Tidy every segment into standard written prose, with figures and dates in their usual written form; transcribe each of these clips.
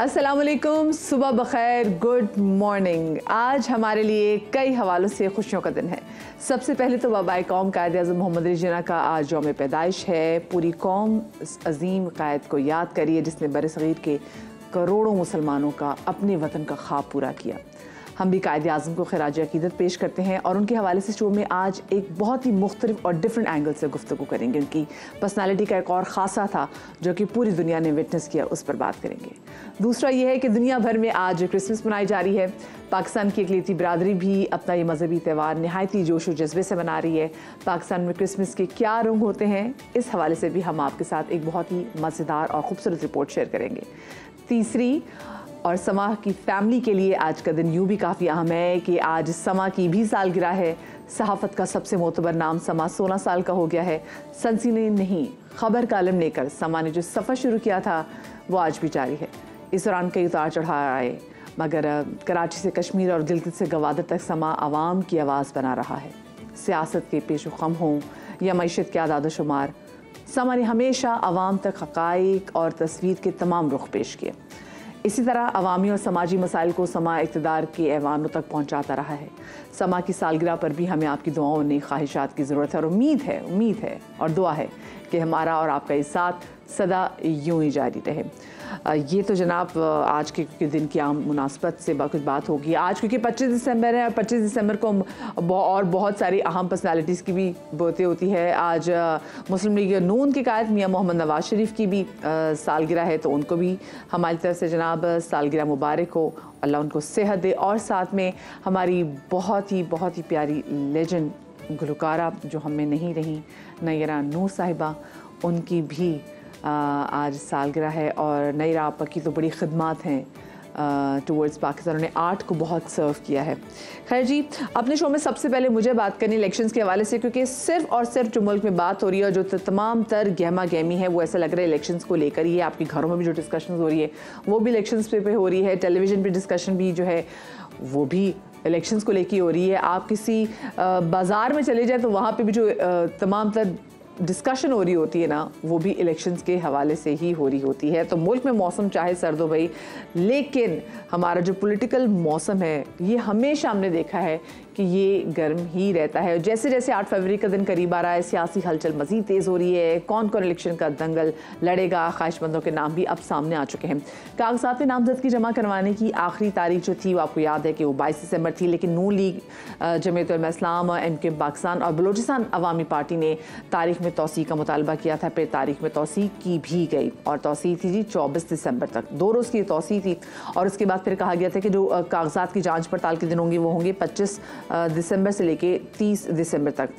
अस्सलाम वालेकुम, सुबह बखैर, गुड मॉर्निंग। आज हमारे लिए कई हवालों से खुशियों का दिन है। सबसे पहले तो वबाई कौम कायद आज़म मोहम्मद अली जिन्ना का आज यौम पैदाइश है। पूरी कौम इस अजीम कायद को याद करिए जिसने बरसगीर के करोड़ों मुसलमानों का अपने वतन का ख्वाब पूरा किया। हम भी कायद आज़म को खराज अकीदत पेश करते हैं और उनके हवाले से शो में आज एक बहुत ही मुख्तलिफ और डिफरेंट एंगल से गुफ्तगू करेंगे। उनकी पर्सनालिटी का एक और ख़ासा था जो कि पूरी दुनिया ने विटनेस किया, उस पर बात करेंगे। दूसरा ये है कि दुनिया भर में आज क्रिसमस मनाई जा रही है। पाकिस्तान की अक़लियती बिरादरी भी अपना ये मजहबी त्यौहार नहायती जोश व जज्बे से मना रही है। पाकिस्तान में क्रिसमस के क्या रंग होते हैं, इस हवाले से भी हम आपके साथ एक बहुत ही मज़ेदार और ख़ूबसूरत रिपोर्ट शेयर करेंगे। तीसरी और समा की फैमिली के लिए आज का दिन यूँ भी काफ़ी अहम है कि आज समा की भी सालगिरह है। सहाफ़त का सबसे मोतबर नाम समा 16 साल का हो गया है। सनसनी नहीं, खबर का आलम लेकर समा ने जो सफ़र शुरू किया था वो आज भी जारी है। इस दौरान कई उतार चढ़ाव आए, मगर कराची से कश्मीर और गिलगित से गवादर तक समा आवाम की आवाज़ बना रहा है। सियासत के पेश ख़म हों या मईशत के आदाद शुमार, समा ने हमेशा आवाम तक हक़ाइक़ और तस्वीर के तमाम रुख पेश किए। इसी तरह अवामी और समाजी मसाइल को समा इक़्तिदार के ऐवानों तक पहुँचाता रहा है। समा की सालगिरह पर भी हमें आपकी दुआओं ने ख्वाहिशात की ज़रूरत है और उम्मीद है और दुआ है कि हमारा और आपका इस साथ सदा यूँ ही जारी रहे। ये तो जनाब आज के दिन की आम मुनासबत से कुछ बात होगी। आज क्योंकि 25 दिसंबर है और 25 दिसंबर को और बहुत सारी अहम पर्सनालिटीज़ की भी बरतें होती है। आज मुस्लिम लीग नून के कायद मियाँ मोहम्मद नवाज शरीफ की भी सालगिरह है, तो उनको भी हमारी तरफ से जनाब सालगिरह मुबारक हो, अल्लाह उनको सेहत दे। और साथ में हमारी बहुत ही प्यारी लेजेंड गुलकारा जो हमें नहीं रही, नैरा नूर साहिबा, उनकी भी आज सालगिरह है। और नैरा आपा की तो बड़ी खिदमात हैं टूवर्ड्स पाकिस्तान, उन्होंने आर्ट को बहुत सर्व किया है। खैर जी, अपने शो में सबसे पहले मुझे बात करनी इलेक्शंस के हवाले से, क्योंकि सिर्फ और सिर्फ जो मुल्क में बात हो रही है और जो तमाम तर गहमा गहमी है वो ऐसा लग रहा है इलेक्शंस को लेकर ही है। आपके घरों में भी जो डिस्कशन हो रही है वो भी इलेक्शंस पे हो रही है। टेलीविज़न पर डिस्कशन भी जो है वो भी इलेक्शंस को लेकर हो रही है। आप किसी बाज़ार में चले जाए तो वहाँ पर भी जो तमाम तर डिस्कशन हो रही होती है ना, वो भी इलेक्शंस के हवाले से ही हो रही होती है। तो मुल्क में मौसम चाहे सर्द हो भाई, लेकिन हमारा जो पॉलिटिकल मौसम है ये हमेशा हमने देखा है कि ये गर्म ही रहता है। जैसे जैसे 8 फरवरी का दिन करीब आ रहा है, सियासी हलचल मज़ीद तेज़ हो रही है। कौन कौन इलेक्शन का दंगल लड़ेगा, ख्वाहिशमंदों के नाम भी अब सामने आ चुके हैं। कागजात नामजदगी जमा करवाने की आखिरी तारीख जो थी वो आपको याद है कि वो 22 दिसंबर थी, लेकिन नून लीग, जमीयत उलमा इस्लाम, MKM पाकिस्तान और बलूचिस्तान अवामी पार्टी ने तारीख में तौसीक का मुतालबा किया था। फिर तारीख में तौसीक की भी गई और तौसीक थी जी 24 दिसंबर तक, 2 रोज़ की तौसीक थी। और उसके बाद फिर कहा गया था कि जो कागजात की जाँच पड़ताल के दिन होंगे वो होंगे 25 दिसंबर से लेके 30 दिसंबर तक।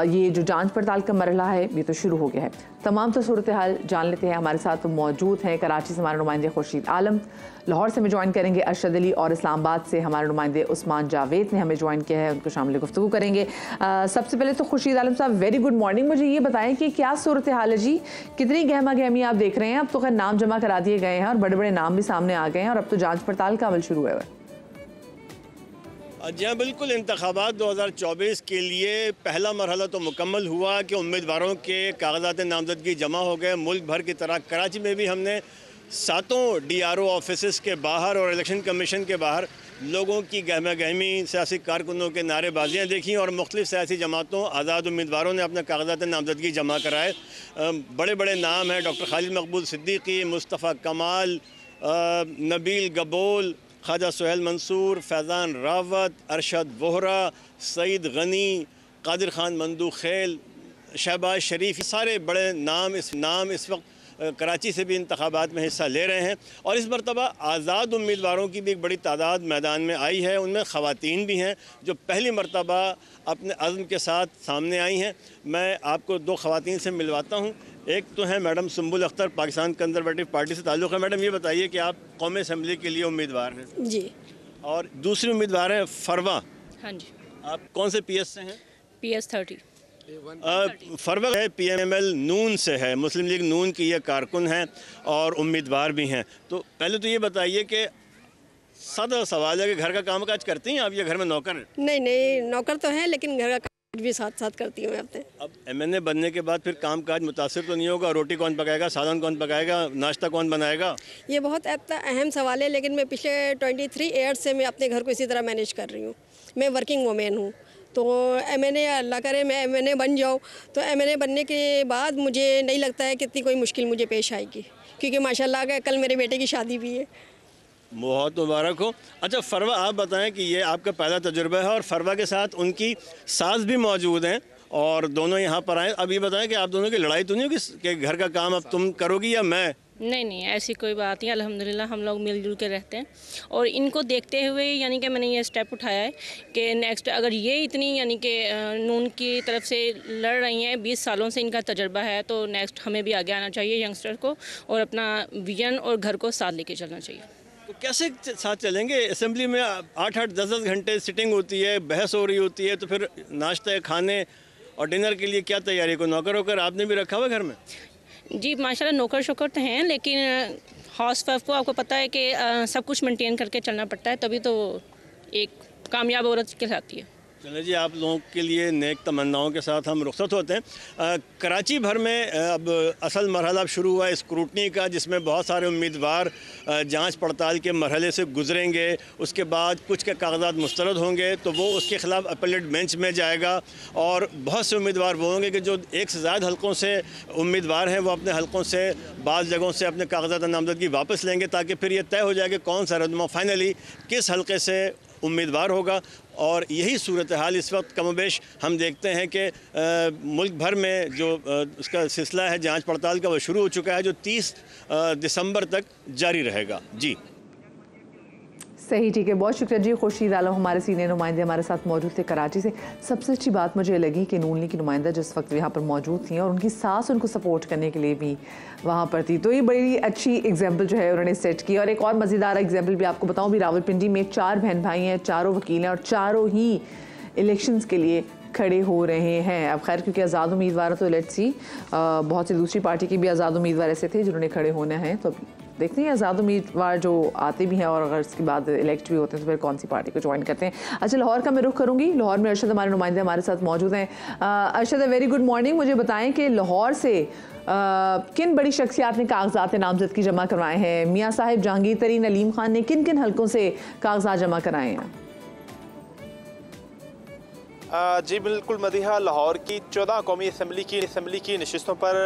ये जो जांच पड़ताल का मरहला है ये तो शुरू हो गया है। तमाम तो सूरत हाल जान लेते हैं। हमारे साथ तो मौजूद हैं कराची से हमारे नुमाइंदे खुर्शीद आलम, लाहौर से हमें ज्वाइन करेंगे अरशद अली, और इस्लामाबाद से हमारे नुमाइंदे उस्मान जावेद ने हमें ज्वाइन किया है, उनको शामिल गुफ्तगू करेंगे। सबसे पहले तो खुर्शीद आलम साहब, वेरी गुड मॉर्निंग। मुझे ये बताएं कि क्या सूरत हाल है जी, कितनी गहमा गहमी आप देख रहे हैं? अब तो खैर नाम जमा करा दिए गए हैं और बड़े बड़े नाम भी सामने आ गए हैं और अब तो जाँच पड़ताल का अमल शुरू है। जी हाँ, बिल्कुल। इंतखाबात 2024 के लिए पहला मरहला तो मुकम्मल हुआ कि उम्मीदवारों के कागजात नामजदगी जमा हो गए। मुल्क भर की तरह कराची में भी हमने 7 DRO ऑफिस के बाहर और इलेक्शन कमीशन के बाहर लोगों की गहमा गहमी, सियासी कारकुनों के नारेबाजियाँ देखी और मुख्तलिफ सियासी जमातों, आज़ाद उम्मीदवारों ने अपने कागजात नामजदगी जमा कराए। बड़े बड़े नाम हैं, डॉक्टर खालिद मकबूल सिद्दीकी, मुस्तफ़ा कमाल, नबील गबोल, ख्वाजा सुहेल मंसूर, फैज़ान रावत, अरशद वोहरा, सईद गनी, कादिर खान मंदूखेल, शहबाज शरीफ, सारे बड़े नाम इस वक्त कराची से भी इंतखाबात में हिस्सा ले रहे हैं। और इस मरतबा आज़ाद उम्मीदवारों की भी एक बड़ी तादाद मैदान में आई है। उनमें ख़वातीन भी हैं जो पहली मरतबा अपने अज़्म के साथ सामने आई हैं। मैं आपको 2 ख़वातीन से मिलवाता हूँ। एक तो है madam Sumbul Akhtar, Pakistan conservative party से ताल्लुक़ है। मैडम, ये बताइए कि आप कौमी असम्बली के लिए उम्मीदवार हैं जी। और दूसरी उम्मीदवार है फरवा। हाँ जी। आप कौन से PS से हैं? PS 30। फरवा है PML नून से है, मुस्लिम लीग नून की ये कारकुन हैं और उम्मीदवार भी हैं। तो पहले तो ये बताइए कि सादा सवाल है कि घर का काम काज करती हैं आप या घर में नौकर हैं? नहीं, नौकर तो हैं लेकिन घर का भी साथ साथ करती हूँ मैं अपने। अब एमएनए बनने के बाद फिर कामकाज मुतासिर तो नहीं होगा? रोटी कौन पकाएगा, सालन कौन पकाएगा, नाश्ता कौन बनाएगा? ये बहुत अहम सवाल है, लेकिन मैं पिछले 23 ईयर्स से मैं अपने घर को इसी तरह मैनेज कर रही हूँ। मैं वर्किंग वुमेन हूँ, तो एमएनए अल्लाह करे मैं एमएनए बन जाऊँ, तो एमएनए बनने के बाद मुझे नहीं लगता है कि इतनी कोई मुश्किल मुझे पेश आएगी, क्योंकि माशाल्लाह कल मेरे बेटे की शादी भी है। बहुत मुबारक हो। अच्छा फरवा, आप बताएं कि ये आपका पहला तजुर्बा है और फरवा के साथ उनकी सास भी मौजूद हैं और दोनों यहाँ पर आए। अब ये बताएं कि आप दोनों की लड़ाई तो नहीं होगी कि घर का काम अब तुम करोगी या मैं? नहीं, ऐसी कोई बात नहीं। अल्हम्दुलिल्लाह हम लोग मिलजुल के रहते हैं और इनको देखते हुए यानी कि मैंने ये स्टेप उठाया है कि नेक्स्ट अगर ये इतनी यानी कि नून की तरफ से लड़ रही हैं, 20 सालों से इनका तजर्बा है, तो नेक्स्ट हमें भी आगे आना चाहिए यंगस्टर को और अपना विजन और घर को साथ लेके चलना चाहिए। तो कैसे साथ चलेंगे? असेंबली में 8-8 10-10 घंटे सिटिंग होती है, बहस हो रही होती है, तो फिर नाश्ते खाने और डिनर के लिए क्या तैयारी? को नौकर होकर आपने भी रखा हुआ घर में? जी माशाल्लाह नौकर शोकर तो हैं, लेकिन हाउस वाइफ को आपको पता है कि सब कुछ मेंटेन करके चलना पड़ता है, तभी तो एक कामयाब औरत कहलाती है। चलिए जी, आप लोगों के लिए नेक तमन्नाओं के साथ हम रुखसत होते हैं। कराची भर में अब असल मरहला अब शुरू हुआ है स्क्रूटनी का, जिसमें बहुत सारे उम्मीदवार जांच पड़ताल के मरहले से गुजरेंगे। उसके बाद कुछ के कागजात मुस्तरद होंगे तो वो उसके ख़िलाफ़ अपीलेट बेंच में जाएगा और बहुत से उम्मीदवार वो होंगे कि जो एक से ज़्यादा हलकों से उम्मीदवार हैं वो अपने हलकों से बाज़ जगहों से अपने कागजात नामजदगी वापस लेंगे, ताकि फिर ये तय हो जाए कि कौन सा रहनुमा फाइनली किस हलके से उम्मीदवार होगा। और यही सूरत हाल इस वक्त कमोबेश हम देखते हैं कि मुल्क भर में जो उसका सिलसिला है जांच पड़ताल का वो शुरू हो चुका है, जो 30 दिसंबर तक जारी रहेगा। जी सही, ठीक है, बहुत शुक्रिया जी। खुर्शीद आलम हमारे सीनियर नुमाइंदे हमारे साथ मौजूद थे कराची से। सबसे अच्छी बात मुझे लगी कि नून लीग की नुमाइंदा जिस वक्त यहाँ पर मौजूद थी और उनकी सास उनको सपोर्ट करने के लिए भी वहाँ पर थी, तो ये बड़ी अच्छी एग्जाम्पल जो है उन्होंने सेट की। और एक और मज़ेदार एग्जाम्पल भी आपको बताऊँ, भी रावलपिंडी में 4 बहन भाई हैं, चारों वकील हैं और चारों ही इलेक्शंस के लिए खड़े हो रहे हैं। अब खैर क्योंकि आज़ाद उम्मीदवार तो लेट्स सी, बहुत सी दूसरी पार्टी के भी आज़ाद उम्मीदवार ऐसे थे जिन्होंने खड़े होना है, तो देखते हैं आज़ाद उम्मीदवार जो आते भी हैं और अगर इसके बाद इलेक्ट भी होते हैं तो फिर कौन सी पार्टी को ज्वाइन करते हैं। अच्छा, लाहौर का मैं रुख करूँगी। लाहौर में अरशद हमारे नुमाइंदे हमारे साथ मौजूद हैं। Arshad, very good morning. मुझे बताएं कि लाहौर से किन बड़ी शख्सियात ने कागजात नामजदगी जमा करवाए हैं? मियाँ साहिब जहांगीर तरीन अलीम खान ने किन किन हलकों से कागजात जमा कराए हैं? जी बिल्कुल मदीहा, लाहौर की 14 कौमी असम्बली की नशिस्तों पर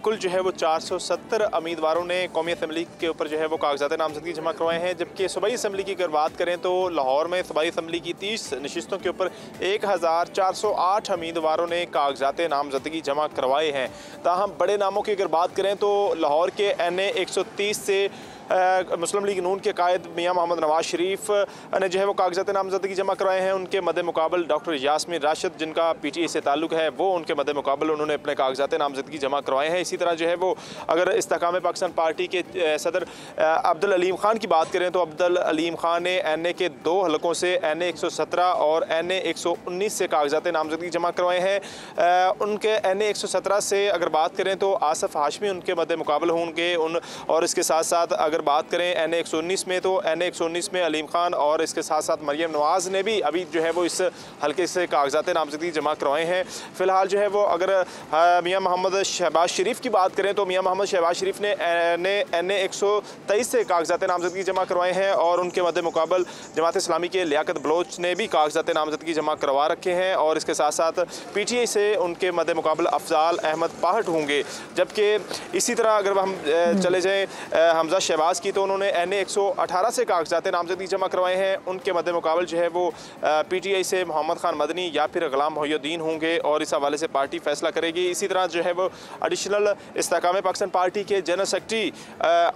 कुल जो है वो 470 उम्मीदवारों ने कौमी असम्बली के ऊपर जो है वो कागजात नामजदगी जमा करवाए हैं। जबकि सूबाई असम्बली की अगर बात करें तो लाहौर में सूबाई असम्बली की 30 नशिस्तों के ऊपर 1408 उम्मीदवारों ने कागजात नामजदगी जमा करवाए हैं। ताहम बड़े नामों की अगर बात करें तो लाहौर के NA 130 से मुस्लिम लीग नून के कायद मियाँ मोहम्मद नवाज शरीफ ने जो है वो कागजात नामजदगी जमा कराए हैं। उनके मद्दे मुकाबल डॉक्टर यास्मीन राशिद जिनका PTI से ताल्लुक है, वो उनके मद्दे मुकाबल उन्होंने अपने कागजात नामजदगी जमा करवाए हैं। इसी तरह जो है वो अगर इस्तेकाम पाकिस्तान पार्टी के सदर अब्दुल अलीम खान की बात करें तो अब्दुल अलीम खान ने NA के 2 हलकों से NA 117 और NA 119 से कागजात नामजदगी जमा करवाए हैं। उनके NA 117 से अगर बात करें तो आसफ हाशमी उनके मद्दे मुकाबल होंगे और इसके साथ साथ अगर बात करें NA 119 में तो NA 119 में अलीम खान और इसके साथ साथ मरियम नवाज ने भी अभी जो है वो इस हल्के से कागजात नामजदगी जमा करवाए हैं। फिलहाल जो है वो अगर मियाँ मोहम्मद शहबाज शरीफ की बात करें तो मियाँ मोहम्मद शहबाज शरीफ ने NA 123 से कागजात नामजदगी जमा करवाए हैं और उनके मद्दे मुकाबल जमात इस्लामी के लियाकत बलोच ने भी कागजात नामजदगी जमा करवा रखे हैं और इसके साथ साथ PTI से उनके मद्दे मुकाबल अफजाल अहमद पाहट होंगे। जबकि इसी तरह अगर हम चले जाएँ हमजा शहबाज की तो उन्होंने NA 118 से कागजात नामजदगी जमा करवाए हैं। उनके मद्दे मुकाबल जो है वो PTI से मोहम्मद खान मदनी या फिर गुलाम मोहिउद्दीन होंगे और इस हवाले से पार्टी फैसला करेगी। इसी तरह जो है वो एडिशनल इस्तेकाम पाकिस्तान पार्टी के जनरल सेक्रेटरी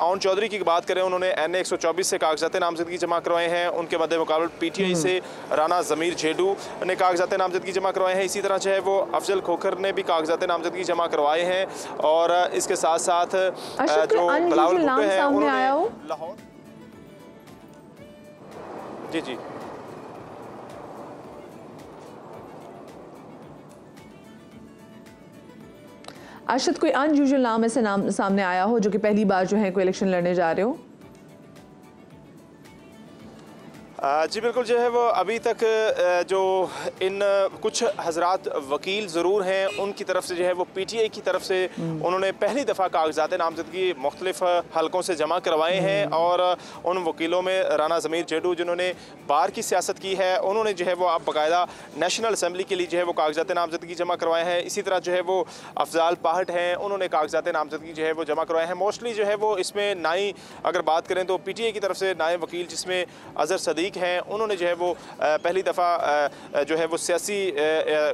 आउन चौधरी की बात करें, उन्होंने NA 124 से कागजात नामजदगी जमा करवाए हैं। उनके मद्दे मुकाबल PTI से राना ज़मीर जेडू ने कागजात नामजदगी जमा करवाए हैं। इसी तरह जो है वो अफजल खोखर ने भी कागजात नामजदगी जमा करवाए हैं और इसके साथ साथ जो बिलावल भुट्टो हैं उन्होंने लाहौर जी अरशद, कोई अनयूजुअल नाम ऐसे नाम सामने आया हो जो कि पहली बार जो है कोई इलेक्शन लड़ने जा रहे हो? जी बिल्कुल, जो है वो अभी तक जो इन कुछ हजरात वकील ज़रूर हैं, उनकी तरफ से जो है वो PTI की तरफ से उन्होंने पहली दफ़ा कागजात नामजदगी मुख्तलिफ हलकों से जमा करवाए हैं। और उन वकीलों में राना ज़मीर जेडू जिन्होंने बार की सियासत की है, उन्होंने जो है वो अब बाकायदा नेशनल असम्बली के लिए जो है वो कागजात नामजदगी जमा करवाए हैं। इसी तरह जो है वो अफजाल पाहट हैं, उन्होंने कागजात नामजदगी जो है वो जमा करवाए हैं। मोस्टली जो है वो इसमें नाई अगर बात करें तो PTI की तरफ से नायब वकील जिसमें अजहर सदीक हैं, उन्होंने जो है वो पहली दफ़ा जो है वो सियासी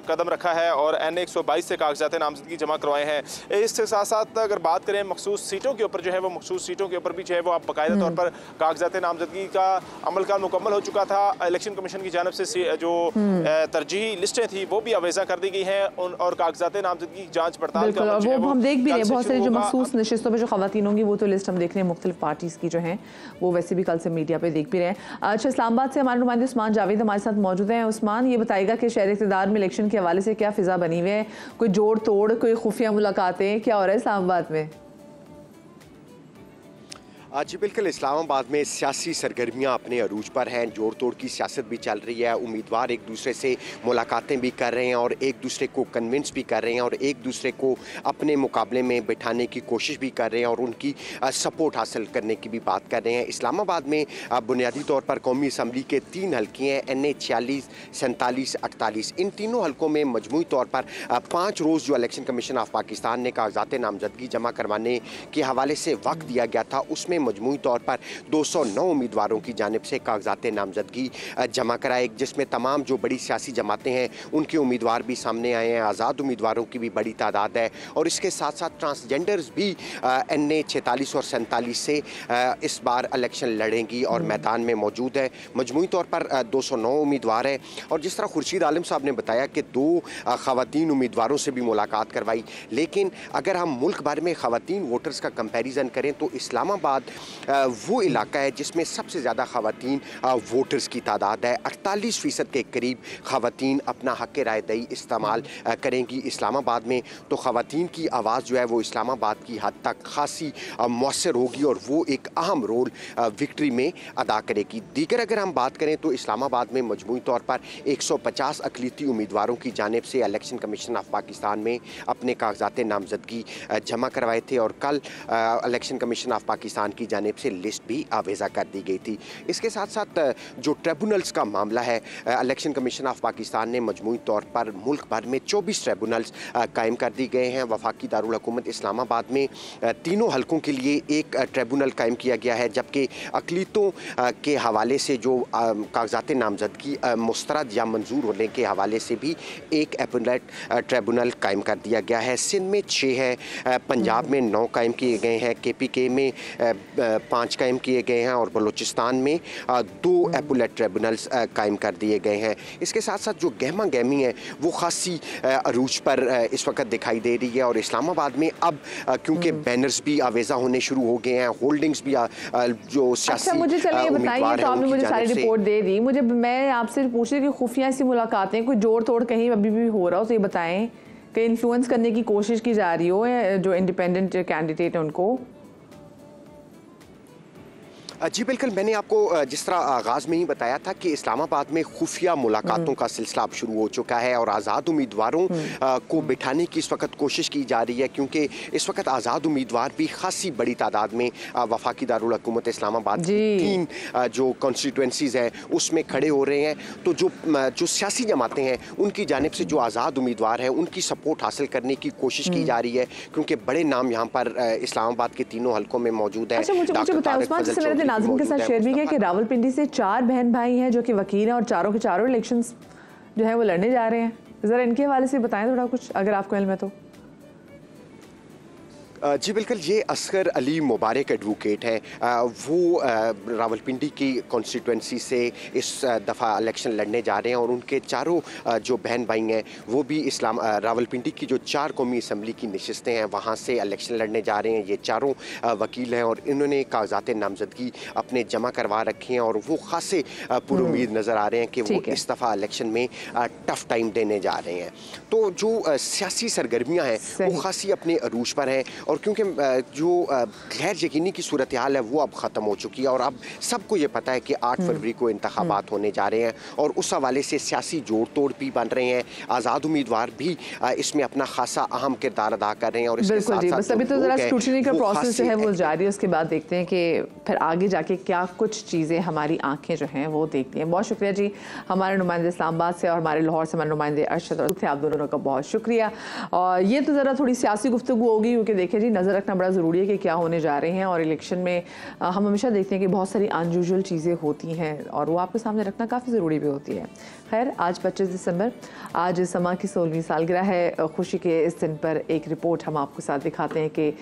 कदम रखा है और NA 122 से कागजात नामजदगी जमा करवाए हैं। इसके साथ साथ अगर बात करें मखसूस सीटों के ऊपर, जो है वो मखसूस सीटों के ऊपर भी जो है वो अब बाकायदा तौर पर कागजात नामजदगी का अमल का मुकम्मल हो चुका था। इलेक्शन कमीशन की जानिब से जो तरजीही लिस्टें थी वो भी अवेजा कर दी गई हैं और कागजात नामजदगी की जाँच पड़ताल का वो हम देख भी रहे हैं। बहुत सारी जो मखसूस नशिस्तों पर जो खवातीन होंगी वो तो लिस्ट हम देख रहे हैं मुख्तलिफ पार्टीज़ की जो हैं, वो वैसे भी कल से मीडिया पे देख भी रहे हैं। अच्छा, इस्लामाबाद से हमारे नुमाइंदे उस्मान जावेद हमारे साथ मौजूद हैं। उस्मान, ये बताएगा कि शहर इक़्तिदार में इलेक्शन के हवाले से क्या फ़िज़ा बनी हुई है? कोई जोड़ तोड़, कोई खुफिया मुलाकातें, क्या हो रहा है इस्लामाबाद में? जी बिल्कुल, इस्लामाबाद में सियासी सरगर्मियां अपने अरूज पर हैं। जोड़ तोड़ की सियासत भी चल रही है। उम्मीदवार एक दूसरे से मुलाकातें भी कर रहे हैं और एक दूसरे को कन्विंस भी कर रहे हैं और एक दूसरे को अपने मुकाबले में बिठाने की कोशिश भी कर रहे हैं और उनकी सपोर्ट हासिल करने की भी बात कर रहे हैं। इस्लामाबाद में बुनियादी तौर पर कौमी असम्बली के 3 हल्के हैं, NA 46, 47, 48। इन तीनों हल्कों में मजमूई तौर पर 5 रोज़ जो इलेक्शन कमीशन ऑफ पाकिस्तान ने कागजात नामजदगी जमा करवाने के हवाले से वक्त दिया गया था, उसमें मजमूई तौर पर 209 उम्मीदवारों की जानिब से कागजात नामजदगी जमा कराए, जिसमें तमाम जो बड़ी सियासी जमातें हैं उनके उम्मीदवार भी सामने आए हैं। आज़ाद उम्मीदवारों की भी बड़ी तादाद है और इसके साथ साथ ट्रांसजेंडर्स भी NA 46 और 47 से इस बार इलेक्शन लड़ेंगी और मैदान में मौजूद है। मजमूई तौर पर 209 उम्मीदवार हैं और जिस तरह खुर्शीद आलम साहब ने बताया कि 2 ख़वातीन उम्मीदवारों से भी मुलाकात करवाई, लेकिन अगर हम मुल्क भर में ख़वातीन वोटर्स का कंपैरिजन करें तो इस्लामाबाद वो इलाका है जिसमें सबसे ज़्यादा ख़वातीन वोटर्स की तादाद है। 48% के करीब ख़वातीन अपना हक़ राय दही इस्तेमाल करेंगी इस्लामाबाद में। तो ख़वातीन की आवाज़ जो है वो इस्लामाबाद की हद तक खासी मौसर होगी और वो एक अहम रोल विक्ट्री में अदा करेगी। दीगर अगर हम बात करें तो इस्लामाबाद में मजमूई तौर पर 150 अक़लियती उम्मीदवारों की जानिब से इलेक्शन कमीशन ऑफ पाकिस्तान में अपने कागजात नामजदगी जमा करवाए थे और कल इलेक्शन कमीशन ऑफ पाकिस्तान की जानिब से लिस्ट भी आवेज़ा कर दी गई थी। इसके साथ साथ जो ट्रिब्यूनल्स का मामला है, इलेक्शन कमीशन ऑफ पाकिस्तान ने मजमूई तौर पर मुल्क भर में 24 ट्रिब्यूनल्स कायम कर दी गए हैं। वफाकी दारुल हुकूमत इस्लामाबाद में तीनों हलकों के लिए एक ट्रिब्यूनल कायम किया गया है, जबकि अक़लियतों के हवाले से जो कागजात नामजदगी मुस्तरद या मंजूर होने के हवाले से भी एक एपलेट ट्रिब्यूनल कायम कर दिया गया है। सिंध में 6 है, पंजाब में 9 कायम किए गए हैं, KPK में 5 कायम किए गए हैं और बलूचिस्तान में 2 एपलेट ट्रिब्यूनल्स कायम कर दिए गए हैं। इसके साथ साथ जो गहमा गहमी है वो खासी अरूज पर इस वक्त दिखाई दे रही है और इस्लामाबाद में अब क्योंकि बैनर्स भी आवेज़ा होने शुरू हो गए हैं, होल्डिंग्स भी जो सियासी मुझे चलिए बताइए, तो आपने मुझे सारी रिपोर्ट दे दी, मुझे मैं आपसे पूछ रही कि खुफिया ऐसी मुलाकातें कोई जोड़ तोड़ कहीं अभी भी हो रहा हो तो ये बताएं कि इन्फ्लुएंस करने की कोशिश की जा रही हो जो इंडिपेंडेंट कैंडिडेट है उनको। जी बिल्कुल, मैंने आपको जिस तरह आगाज़ में ही बताया था कि इस्लामाबाद में खुफिया मुलाकातों का सिलसिला अब शुरू हो चुका है और आज़ाद उम्मीदवारों को बिठाने की इस वक्त कोशिश की जा रही है, क्योंकि इस वक्त आज़ाद उम्मीदवार भी खासी बड़ी तादाद में वफाकी दारुल हुकूमत इस्लामाबाद की 3 जो कॉन्स्टिट्यूंसीज़ हैं उसमें खड़े हो रहे हैं। तो जो सियासी जमातें हैं उनकी जानिब से जो आज़ाद उम्मीदवार हैं उनकी सपोर्ट हासिल करने की कोशिश की जा रही है, क्योंकि बड़े नाम यहाँ पर इस्लामाबाद के तीनों हल्कों में मौजूद है। नाज़रीन के साथ शेयर भी किया कि रावलपिंडी से 4 बहन भाई हैं जो कि वकील हैं और चारों के चारों इलेक्शंस जो है वो लड़ने जा रहे हैं। ज़रा इनके हवाले से बताएं थोड़ा कुछ, अगर आपको इल्म है तो। जी बिल्कुल, ये असगर अली मुबारक एडवोकेट हैं, वो रावलपिंडी की कॉन्स्टिट्यूंसी से इस दफ़ा इलेक्शन लड़ने जा रहे हैं और उनके चारों जो बहन भाई हैं वो भी रावलपिंडी की जो 4 कौमी असम्बली की नशिस्तें हैं वहाँ से इलेक्शन लड़ने जा रहे हैं। ये चारों वकील हैं और इन्होंने कागजात नामजदगी अपने जमा करवा रखे हैं और वो खासे पुरुमीद नज़र आ रहे हैं कि वो इस दफ़ा इलेक्शन में टफ टाइम देने जा रहे हैं। तो जो सियासी सरगर्मियाँ हैं वो खासी अपने अरूज पर हैं और क्योंकि जो गैर यकीनी की सूरत हाल है वो अब ख़त्म हो चुकी है और अब सबको ये पता है कि 8 फरवरी को इंतखाबात होने जा रहे हैं और उस हवाले से सियासी जोड़ तोड़ भी बन रहे हैं। आज़ाद उम्मीदवार भी इसमें अपना खासा अहम किरदार अदा कर रहे हैं और इसके साथ साथ अभी तो ज़रा स्क्रूटनी का प्रोसेस जो है वो जारी है, उसके बाद देखते हैं कि फिर आगे जाके क्या कुछ चीज़ें हमारी आंखें जो हैं वो देखती हैं। बहुत शुक्रिया जी, हमारे नुमाइंदे इस्लामाबाद से और हमारे लाहौर से हमारे नुमाइंदे अरशद और थे, आप दोनों का बहुत शुक्रिया। और ये तो ज़रा थोड़ी सियासी गुफ्तगू होगी क्योंकि देखिए जी नज़र रखना बड़ा ज़रूरी है कि क्या होने जा रहे हैं और इलेक्शन में हम हमेशा देखते हैं कि बहुत सारी अनयूजुअल चीज़ें होती हैं और वो आपके सामने रखना काफ़ी ज़रूरी भी होती है। खैर, आज 25 दिसंबर, आज समा की 16वीं सालगिरह है। खुशी के इस दिन पर एक रिपोर्ट हम आपके साथ दिखाते हैं कि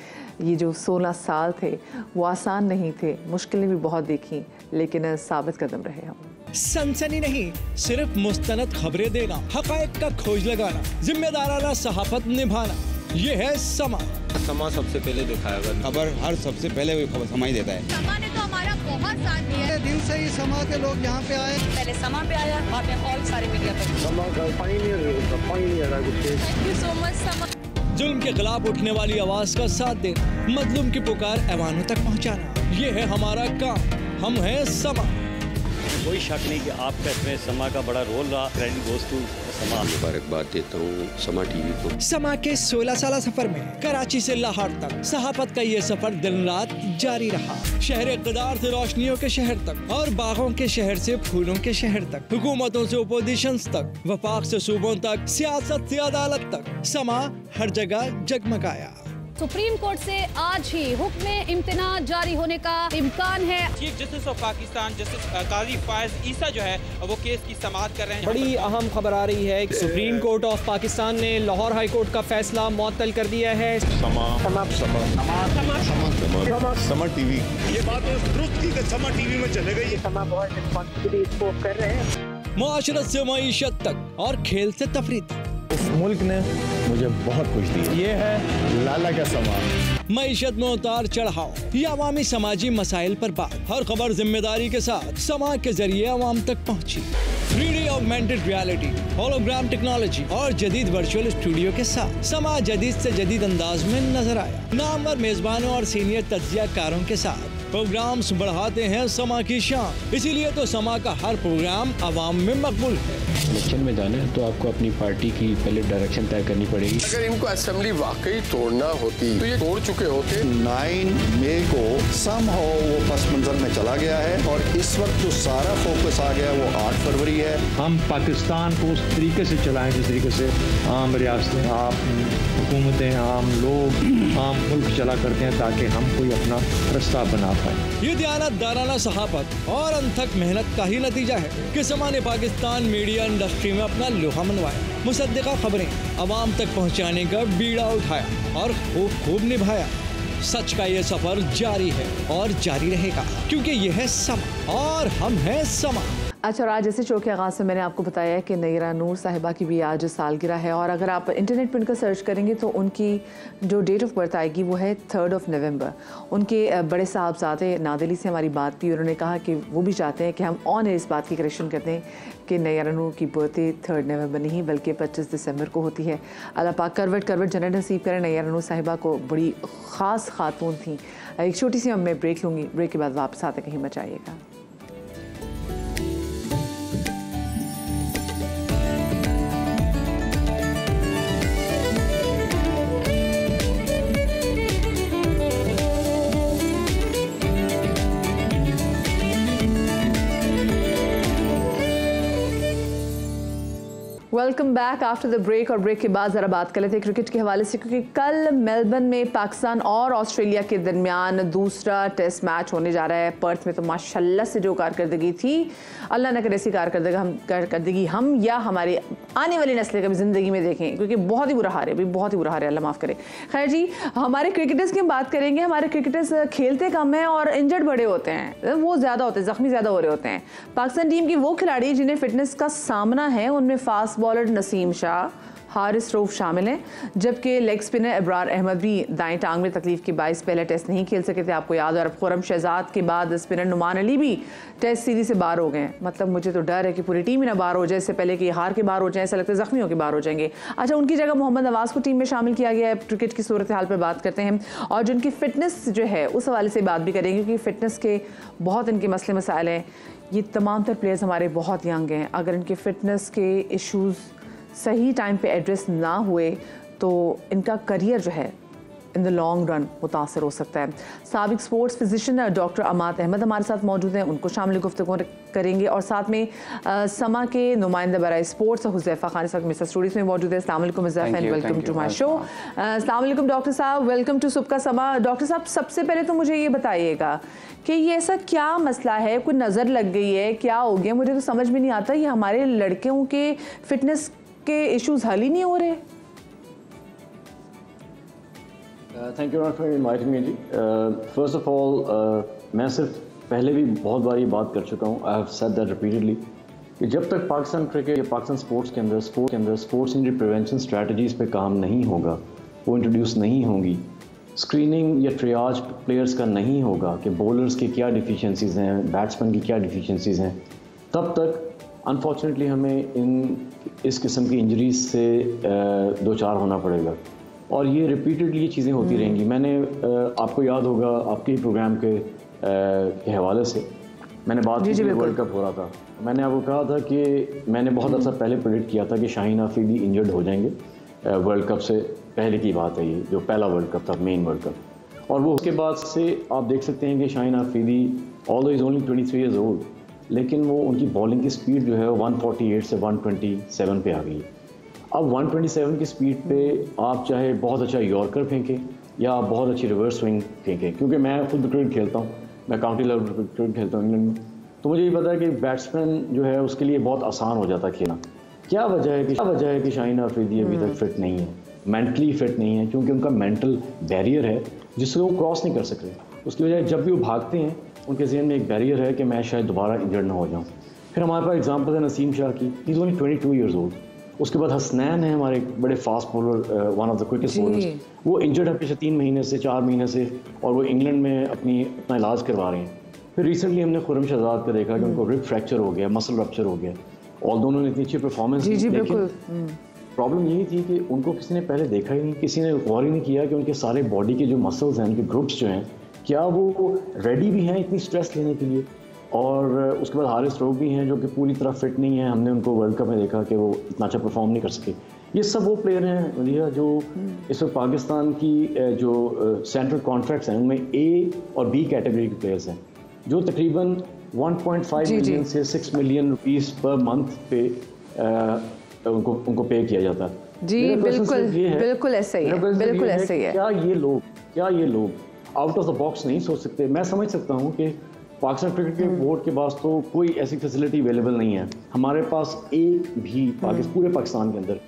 ये जो 16 साल थे वो आसान नहीं थे, मुश्किलें भी बहुत देखी, लेकिन साबित कदम रहे हम। सनसनी नहीं, सिर्फ मुस्तनद खबरें देना, हक़ाइक़ का खोज लगाना, जिम्मेदाराना सहाफ़त निभाना, ये है समा। समा सबसे पहले दिखाएगा खबर, हर सबसे पहले वो खबर समा ही देता है। समा ने तो हमारा बहुत साथ दिया। दिन से ही समा के लोग यहाँ पे आए, पहले समा पे आया, बाद में और सारे मीडिया पे। समा का पानी आ रहा है कुछ। थैंक यू सो मच समा। जुल्म के खिलाफ उठने वाली आवाज का साथ देना, मजलूम की पुकार ऐवानों तक पहुँचाना, ये है हमारा काम। हम हैं समा। कोई शक नहीं कि आपका इसमें समा का बड़ा रोल रहा। क्रेडिट गोज़ टू समा। मुबारकबाद देता हूँ समा टीवी को। समा के 16 साल सफर में कराची से लाहौर तक सहाफत का ये सफर दिन रात जारी रहा। शहर इक़्तिदार से रोशनियों के शहर तक और बागों के शहर से फूलों के शहर तक, हुकूमतों से ओपोजिशन तक, वफाक से सूबों तक, सियासत से अदालत तक, समा हर जगह जगमगाया। सुप्रीम कोर्ट से आज ही हुक्म इम्तिना जारी होने का इम्कान है। Chief justice of Pakistan justice Qazi Faez Isa जो है वो केस की समाअत कर रहे हैं। बड़ी अहम खबर आ रही है, सुप्रीम कोर्ट ऑफ पाकिस्तान ने लाहौर हाई कोर्ट का फैसला मुअत्तल कर दिया है। समा टीवी, ये बात दुरुस्त थी कि समा टीवी में चले गई। समा बहुत रिस्पॉन्सिबिलिटी इसको कर रहे हैं। मुआशरत से मईशत तक और खेल से तफरीह तक इस मुल्क ने मुझे बहुत कुछ दिया। ये है लाला का समा। मईशत में उतार चढ़ाव या अवामी समाजी मसाइल पर बात, हर खबर जिम्मेदारी के साथ समा के जरिए अवाम तक पहुंची। 3D augmented reality, hologram technology और जदीद वर्चुअल स्टूडियो के साथ समा जदीद से जदीद अंदाज में नजर आया। नामवर मेजबानों और सीनियर तज्जियाकारों के साथ प्रोग्राम्स बढ़ाते हैं समा की शान, इसीलिए तो समा का हर प्रोग्राम अवाम में मकबूल है। इलेक्शन में जाना है तो आपको अपनी पार्टी की पहले डायरेक्शन तय करनी पड़ेगी। अगर इनको असेंबली वाकई तोड़ना होती तो ये तोड़ चुके होते। 9 मई को समहाउ वो पस मंजर में चला गया है और इस वक्त जो सारा फोकस आ गया वो 8 फरवरी है। हम पाकिस्तान को उस तरीके से चलाएं जिस तरीके से आम रियासतें, आम हुकूमतें, आम लोग, आम मुल्क चला करते हैं, ताकि हम कोई अपना रास्ता बना पाए। ये दयानतदाराना सहाफत और अनथक मेहनत का ही नतीजा है कि समा ने पाकिस्तान मीडिया इंडस्ट्री में अपना लोहा मनवाया, मुसद्दिका खबरें अवाम तक पहुंचाने का बीड़ा उठाया और खूब निभाया। सच का ये सफर जारी है और जारी रहेगा, क्योंकि ये है समा और हम हैं समा। अच्छा, और आज जैसे शो के आगाज़ से मैंने आपको बताया कि नयरा नूर साहिबा की भी आज सालगिरह है और अगर आप इंटरनेट पर इनका सर्च करेंगे तो उनकी जो डेट ऑफ बर्थ आएगी वो है 3 नवंबर। उनके बड़े साहबजादे नादिली से हमारी बात की, उन्होंने कहा कि वो भी चाहते हैं कि हम ऑन एयर इस बात की करेक्शन करते हैं कि नयरा नूर की बर्थडे 3 नवंबर नहीं बल्कि 25 दिसंबर को होती है। अल्लाह पाक करवट जन्नत नसीब करें। नयरा नूर साहिबा को बड़ी ख़ास खातून थी। एक छोटी सी मैं ब्रेक लूँगी, ब्रेक के बाद वापस आते कहीं मच आइएगा। Welcome back after the break. और ब्रेक के बाद ज़रा बात कर लेते हैं क्रिकेट के हवाले से, क्योंकि कल मेलबर्न में पाकिस्तान और ऑस्ट्रेलिया के दरमियान दूसरा टेस्ट मैच होने जा रहा है। पर्थ में तो माशाल्लाह से जो कारकर्दगी थी, अल्लाह न करे ऐसी कारकर्दगी हम या हमारी आने वाली नस्लें कभी ज़िंदगी में देखें, क्योंकि बहुत ही बुरा हाल है, बहुत ही बुरा हाल है, अल्लाह माफ़ करे। खैर जी, हमारे क्रिकेटर्स की हम बात करेंगे। हमारे क्रिकेटर्स खेलते कम हैं और इंजर्ड बड़े होते हैं, वो ज़्यादा होते हैं, ज़ख्मी ज़्यादा हो रहे होते हैं। पाकिस्तान टीम की वो खिलाड़ी जिन्हें फिटनेस का सामना है उनमें फास्ट बॉलर नसीम शाह, हारिस रऊफ शामिल हैं, जबकि लेग स्पिनर इब्रार अहमद भी दाएं टांग में तकलीफ के बायस पहले टेस्ट नहीं खेल सके थे, आपको याद है। और खुरम शहजाद के बाद स्पिनर नुमान अली भी टेस्ट सीरीज से बाहर हो गए। मतलब मुझे तो डर है कि पूरी टीम ही ना बाहर हो जाए, इससे पहले कि हार के बाहर हो जाए, ऐसा लगता है जख्मी होकर बाहर हो जाएंगे। अच्छा, उनकी जगह मोहम्मद नवाज को टीम में शामिल किया गया है। क्रिकेट की सूरत हाल पर बात करते हैं और जो उनकी फिटनेस जो है उस हवाले से बात भी करेंगे, क्योंकि फिटनेस के बहुत इनके मसले मसाइल हैं। ये तमाम तर प्लेयर्स हमारे बहुत यंग हैं, अगर इनके फिटनेस के इश्यूज़ सही टाइम पे एड्रेस ना हुए तो इनका करियर जो है इन द लॉन्ग रन मुतासर हो सकता है। साबिक स्पोर्ट्स फिजिशियन डॉक्टर अमात अहमद हमारे साथ मौजूद हैं, उनको शामिल गुफ्तगू करेंगे। और साथ में समा के नुमाइंदा बराए स्पोर्ट्स हुज़ैफा खान इस वक्त मिस्टर स्टूडियोज में मौजूद है। अस्सलाम वालेकुम Huzaifa and welcome to my show. अस्सलाम वालेकुम डॉक्टर साहब, वेलकम टू सुबह का समा। डॉक्टर साहब, सबसे पहले तो मुझे ये बताइएगा कि ये ऐसा क्या मसला है, कोई नज़र लग गई है, क्या हो गया? मुझे तो समझ में नहीं आता, ये हमारे लड़कियों के फिटनेस के इश्यूज़ हल ही नहीं हो रहे। Thank you for inviting me जी। फर्स्ट ऑफ ऑल मैं सिर्फ पहले भी बहुत बार ये बात कर चुका हूँ, I have said that repeatedly, कि जब तक पाकिस्तान क्रिकेट या पाकिस्तान स्पोर्ट्स के अंदर स्पोर्ट्स इंजरी प्रिवेंशन स्ट्रैटेजीज़ पे काम नहीं होगा, वो इंट्रोड्यूस नहीं होंगी, स्क्रीनिंग या ट्रियाज प्लेयर्स का नहीं होगा कि बॉलर्स की क्या डिफिशिएंसीज़ हैं, बैट्समैन की क्या डिफिशिएंसीज़ हैं, तब तक अनफॉर्चुनेटली हमें इस किस्म की इंजरीज से दो चार होना पड़ेगा। और ये रिपीटेडली ये चीज़ें होती रहेंगी। मैंने आपको याद होगा आपके ही प्रोग्राम के हवाले से मैंने बात की, वर्ल्ड कप हो रहा था, मैंने आपको कहा था कि मैंने बहुत अर्सा पहले प्रेडिक्ट किया था कि शाहीन आफरीदी इंजर्ड हो जाएंगे। वर्ल्ड कप से पहले की बात है, ये जो पहला वर्ल्ड कप था, मेन वर्ल्ड कप। और वो उसके बाद से आप देख सकते हैं कि Shaheen Afridi although is only 23 years old, लेकिन वो उनकी बॉलिंग की स्पीड जो है 148 से 127 पे आ गई है। अब 127 की स्पीड पे आप चाहे बहुत अच्छा यॉर्कर फेंकें या आप बहुत अच्छी रिवर्स स्विंग फेंकें, क्योंकि मैं खुद क्रिकेट खेलता हूँ, मैं काउंटी लेवल क्रिकेट खेलता हूँ इंग्लैंड में, तो मुझे ये पता है कि बैट्समैन जो है उसके लिए बहुत आसान हो जाता है खेलना। क्या वजह है कि शाहीन आफरीदी अभी तक फिट नहीं है, मेंटली फिट नहीं है, क्योंकि उनका मेंटल बैरियर है जिससे वो क्रॉस नहीं कर सकते। उसकी वजह जब भी वो भागते हैं उनके जहन में एक बैरियर है कि मैं शायद दोबारा इंजर्ड ना हो जाऊँ। फिर हमारे पास एग्जाम्पल है नसीम शाह की, he is only 22 years old. उसके बाद हसनैन है हमारे बड़े fast bowler, one of the quickest bowlers, वो इंजर्ड है पिछले 3 महीने से 4 महीने से, और वो इंग्लैंड में अपना इलाज करवा रहे हैं। फिर रिसेंटली हमने खुरम शहजाद का देखा कि उनको रिब फ्रैक्चर हो गया, मसल रप्चर हो गया, और दोनों ने इतनी अच्छी परफॉर्मेंस दी, लेकिन प्रॉब्लम यही थी कि उनको किसी ने पहले देखा ही नहीं, किसी ने गौर ही नहीं किया कि उनके सारे बॉडी के जो मसल्स हैं, उनके ग्रुप्स जो हैं, क्या वो रेडी भी हैं इतनी स्ट्रेस लेने के लिए। और उसके बाद हारिस रऊफ भी हैं जो कि पूरी तरह फिट नहीं है, हमने उनको वर्ल्ड कप में देखा कि वो इतना अच्छा परफॉर्म नहीं कर सके। ये सब वो प्लेयर हैं मलिहा जो इस वक्त पाकिस्तान की जो सेंट्रल कॉन्ट्रैक्ट्स हैं उनमें ए और बी कैटेगरी के प्लेयर्स हैं, जो तकरीबन 1.5 मिलियन से 6 मिलियन रुपीस पर मंथ पे उनको पे किया जाता है। जी बिल्कुल ऐसा ही है, बिल्कुल ऐसा ही है। क्या ये लोग आउट ऑफ द बॉक्स नहीं सोच सकते? मैं समझ सकता हूँ कि पाकिस्तान क्रिकेट के बोर्ड के पास तो कोई ऐसी फैसिलिटी अवेलेबल नहीं है। हमारे पास एक भी पूरे पाकिस्तान के अंदर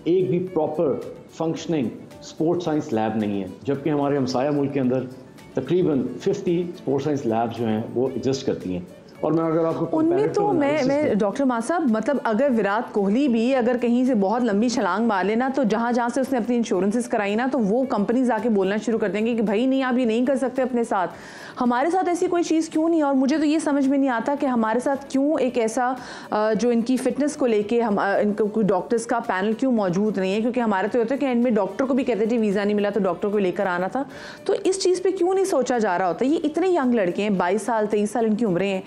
एक भी proper functioning sports science lab नहीं है, जबकि हमारे हमसाया मुल्क के अंदर तकरीबन 50 स्पोर्ट्स साइंस लैब जो हैं वो एग्जिस्ट करती हैं। और मैं अगर आपको उनमें तो मैं डॉक्टर मां साहब, मतलब अगर विराट कोहली भी अगर कहीं से बहुत लंबी छलांग मार लेना, तो जहाँ से उसने अपनी इंश्योरेंसेस कराई ना, तो वो कंपनीज आके बोलना शुरू कर देंगे कि भाई नहीं, आप ये नहीं कर सकते अपने साथ, हमारे साथ ऐसी कोई चीज़ क्यों नहीं। और मुझे तो ये समझ में नहीं आता कि हमारे साथ क्यों एक ऐसा जो इनकी फिटनेस को लेके हम इनको कोई डॉक्टर्स का पैनल क्यों मौजूद नहीं है, क्योंकि हमारे तो होता है कि एंड में डॉक्टर को भी कहते थे वीज़ा नहीं मिला तो डॉक्टर को लेकर आना था। तो इस चीज़ पर क्यों नहीं सोचा जा रहा होता? ये इतने यंग लड़के हैं, 22 साल 23 साल इनकी उम्रें हैं,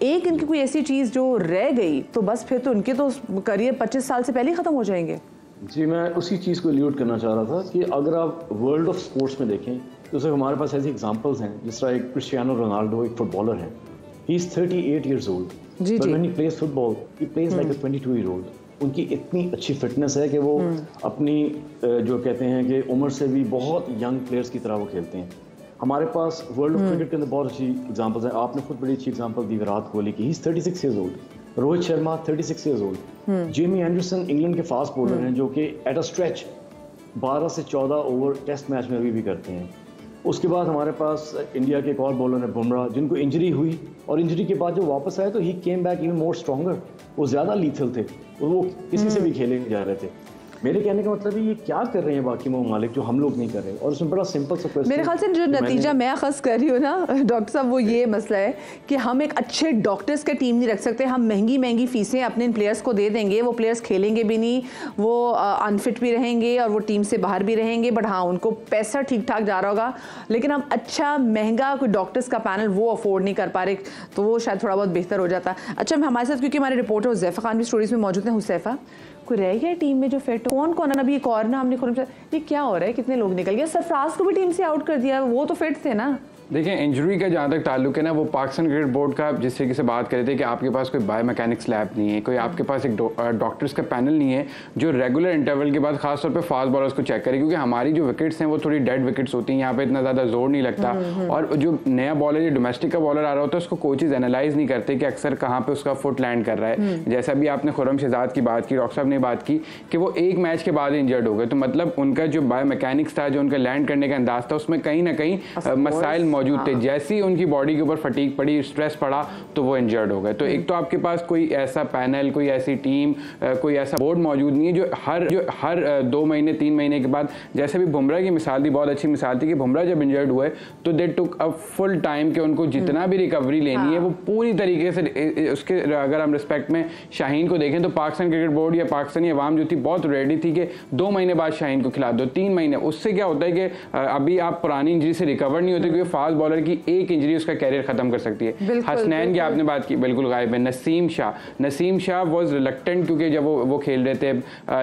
एक इनकी कोई ऐसी चीज़ जो रह गई तो बस फिर तो उनके तो करियर 25 साल से पहले ही ख़त्म हो जाएंगे। जी, मैं उसी चीज़ को एल्यूड करना चाह रहा था कि अगर आप वर्ल्ड ऑफ स्पोर्ट्स में देखें तो उसमें हमारे पास ऐसी एग्जांपल्स हैं, जिस तरह एक क्रिस्टियानो रोनाल्डो एक फुटबॉलर है, he is 38 years old, but when he plays football he plays like a 22 year old. उनकी इतनी अच्छी फिटनेस है कि वो अपनी जो कहते हैं कि उम्र से भी बहुत यंग प्लेयर्स की तरह वो खेलते हैं। हमारे पास वर्ल्ड ऑफ क्रिकेट के अंदर बहुत अच्छी एग्जांपल्स हैं। आपने खुद बड़ी अच्छी एग्जांपल दी विराट कोहली की, he is 36 years old, Rohit Sharma 36 years old, Jamie Anderson England के फास्ट बॉलर हैं जो कि एट अ स्ट्रेच 12 से 14 ओवर टेस्ट मैच में अभी भी करते हैं। उसके बाद हमारे पास इंडिया के एक और बॉलर हैं बुमराह, जिनको इंजरी हुई और इंजरी के बाद जो वापस आए तो he came back even more stronger, वो ज़्यादा लीथल थे और वो किसी से भी खेले जा रहे थे। मेरे कहने का मतलब है ये क्या कर रहे हैं बाकी ममालिक जो हम लोग नहीं कर रहे, और उसमें बड़ा सिंपल सा क्वेश्चन मेरे ख्याल से जो नतीजा मैं अखज़ कर रही हूँ ना डॉक्टर साहब, वो ये मसला है कि हम एक अच्छे डॉक्टर्स का टीम नहीं रख सकते। हम महंगी फीसें अपने प्लेयर्स को दे देंगे, वो प्लेयर्स खेलेंगे भी नहीं, वो अनफिट भी रहेंगे और वो टीम से बाहर भी रहेंगे, बट हाँ उनको पैसा ठीक ठाक जा रहा होगा, लेकिन हम अच्छा महंगा कोई डॉक्टर्स का पैनल वो अफोर्ड नहीं कर पा रहे, तो वो शायद थोड़ा बहुत बेहतर हो जाता। अच्छा, हमारे साथ क्योंकि हमारे रिपोर्टर हुज़ैफ़ा खान भी स्टोरीज में मौजूद हैं। हुज़ैफ़ा, कोई रह गया टीम में जो फिट? कौन अभी एक और ना हमने ये क्या हो रहा है, कितने लोग निकल गए? सरफराज को भी टीम से आउट कर दिया, वो तो फिट थे ना। देखिए, इंजरी का जहाँ तक ताल्लुक है ना, वो पाकिस्तान क्रिकेट बोर्ड का जिस तरीके से बात कर रहे थे कि आपके पास कोई बायोमैकेनिक्स लैब नहीं है, कोई आपके पास एक डॉक्टर्स का पैनल नहीं है जो रेगुलर इंटरवल के बाद खासतौर पे फास्ट बॉलर्स को चेक करे, क्योंकि हमारी जो विकेट्स हैं वो थोड़ी डेड विकेट्स होती हैं, यहाँ पे इतना ज़्यादा जोर नहीं लगता। और जो नया बॉलर या डोमेस्टिक का बॉलर आ रहा होता है उसको कोचेज एनालाइज नहीं करते कि अक्सर कहाँ पर उसका फुट लैंड कर रहा है। जैसा भी आपने खुर्रम शहजाद की बात की, डॉक्टर साहब ने बात की कि वो एक मैच के बाद इंजर्ड हो गए, तो मतलब उनका जो बायोमैकेनिक्स था, जो उनका लैंड करने का अंदाज था, उसमें कहीं ना कहीं मसाइल मौजूद थे। जैसे उनकी बॉडी के ऊपर फटीग पड़ी, स्ट्रेस पड़ा, तो वो इंजर्ड हो गए। तो एक तो आपके पास कोई ऐसा पैनल, कोई ऐसी टीम, कोई ऐसा बोर्ड मौजूद नहीं है जो हर 2 महीने 3 महीने के बाद, जैसे भी बुमराह की मिसाल थी, बहुत अच्छी मिसाल थी कि बुमराह जब इंजर्ड हुए तो दे टुक अ फुल टाइम कि उनको जितना भी रिकवरी लेनी है वो पूरी तरीके से उसके। अगर हम रिस्पेक्ट में शाहीन को देखें तो पाकिस्तान क्रिकेट बोर्ड या पाकिस्तानी अवाम जो थी बहुत रेडी थी कि 2 महीने बाद शाहीन को खिला दो, 3 महीने। उससे क्या होता है कि अभी आप पुरानी इंजरी से रिकवर नहीं होते, क्योंकि फास्ट बॉलर की एक इंजरी उसका कैरियर खत्म कर सकती है। हसनैन की आपने बात की, बिल्कुल गायब है। नसीम शाह वाज रिलक्टेंट, क्योंकि जब वो खेल रहे थे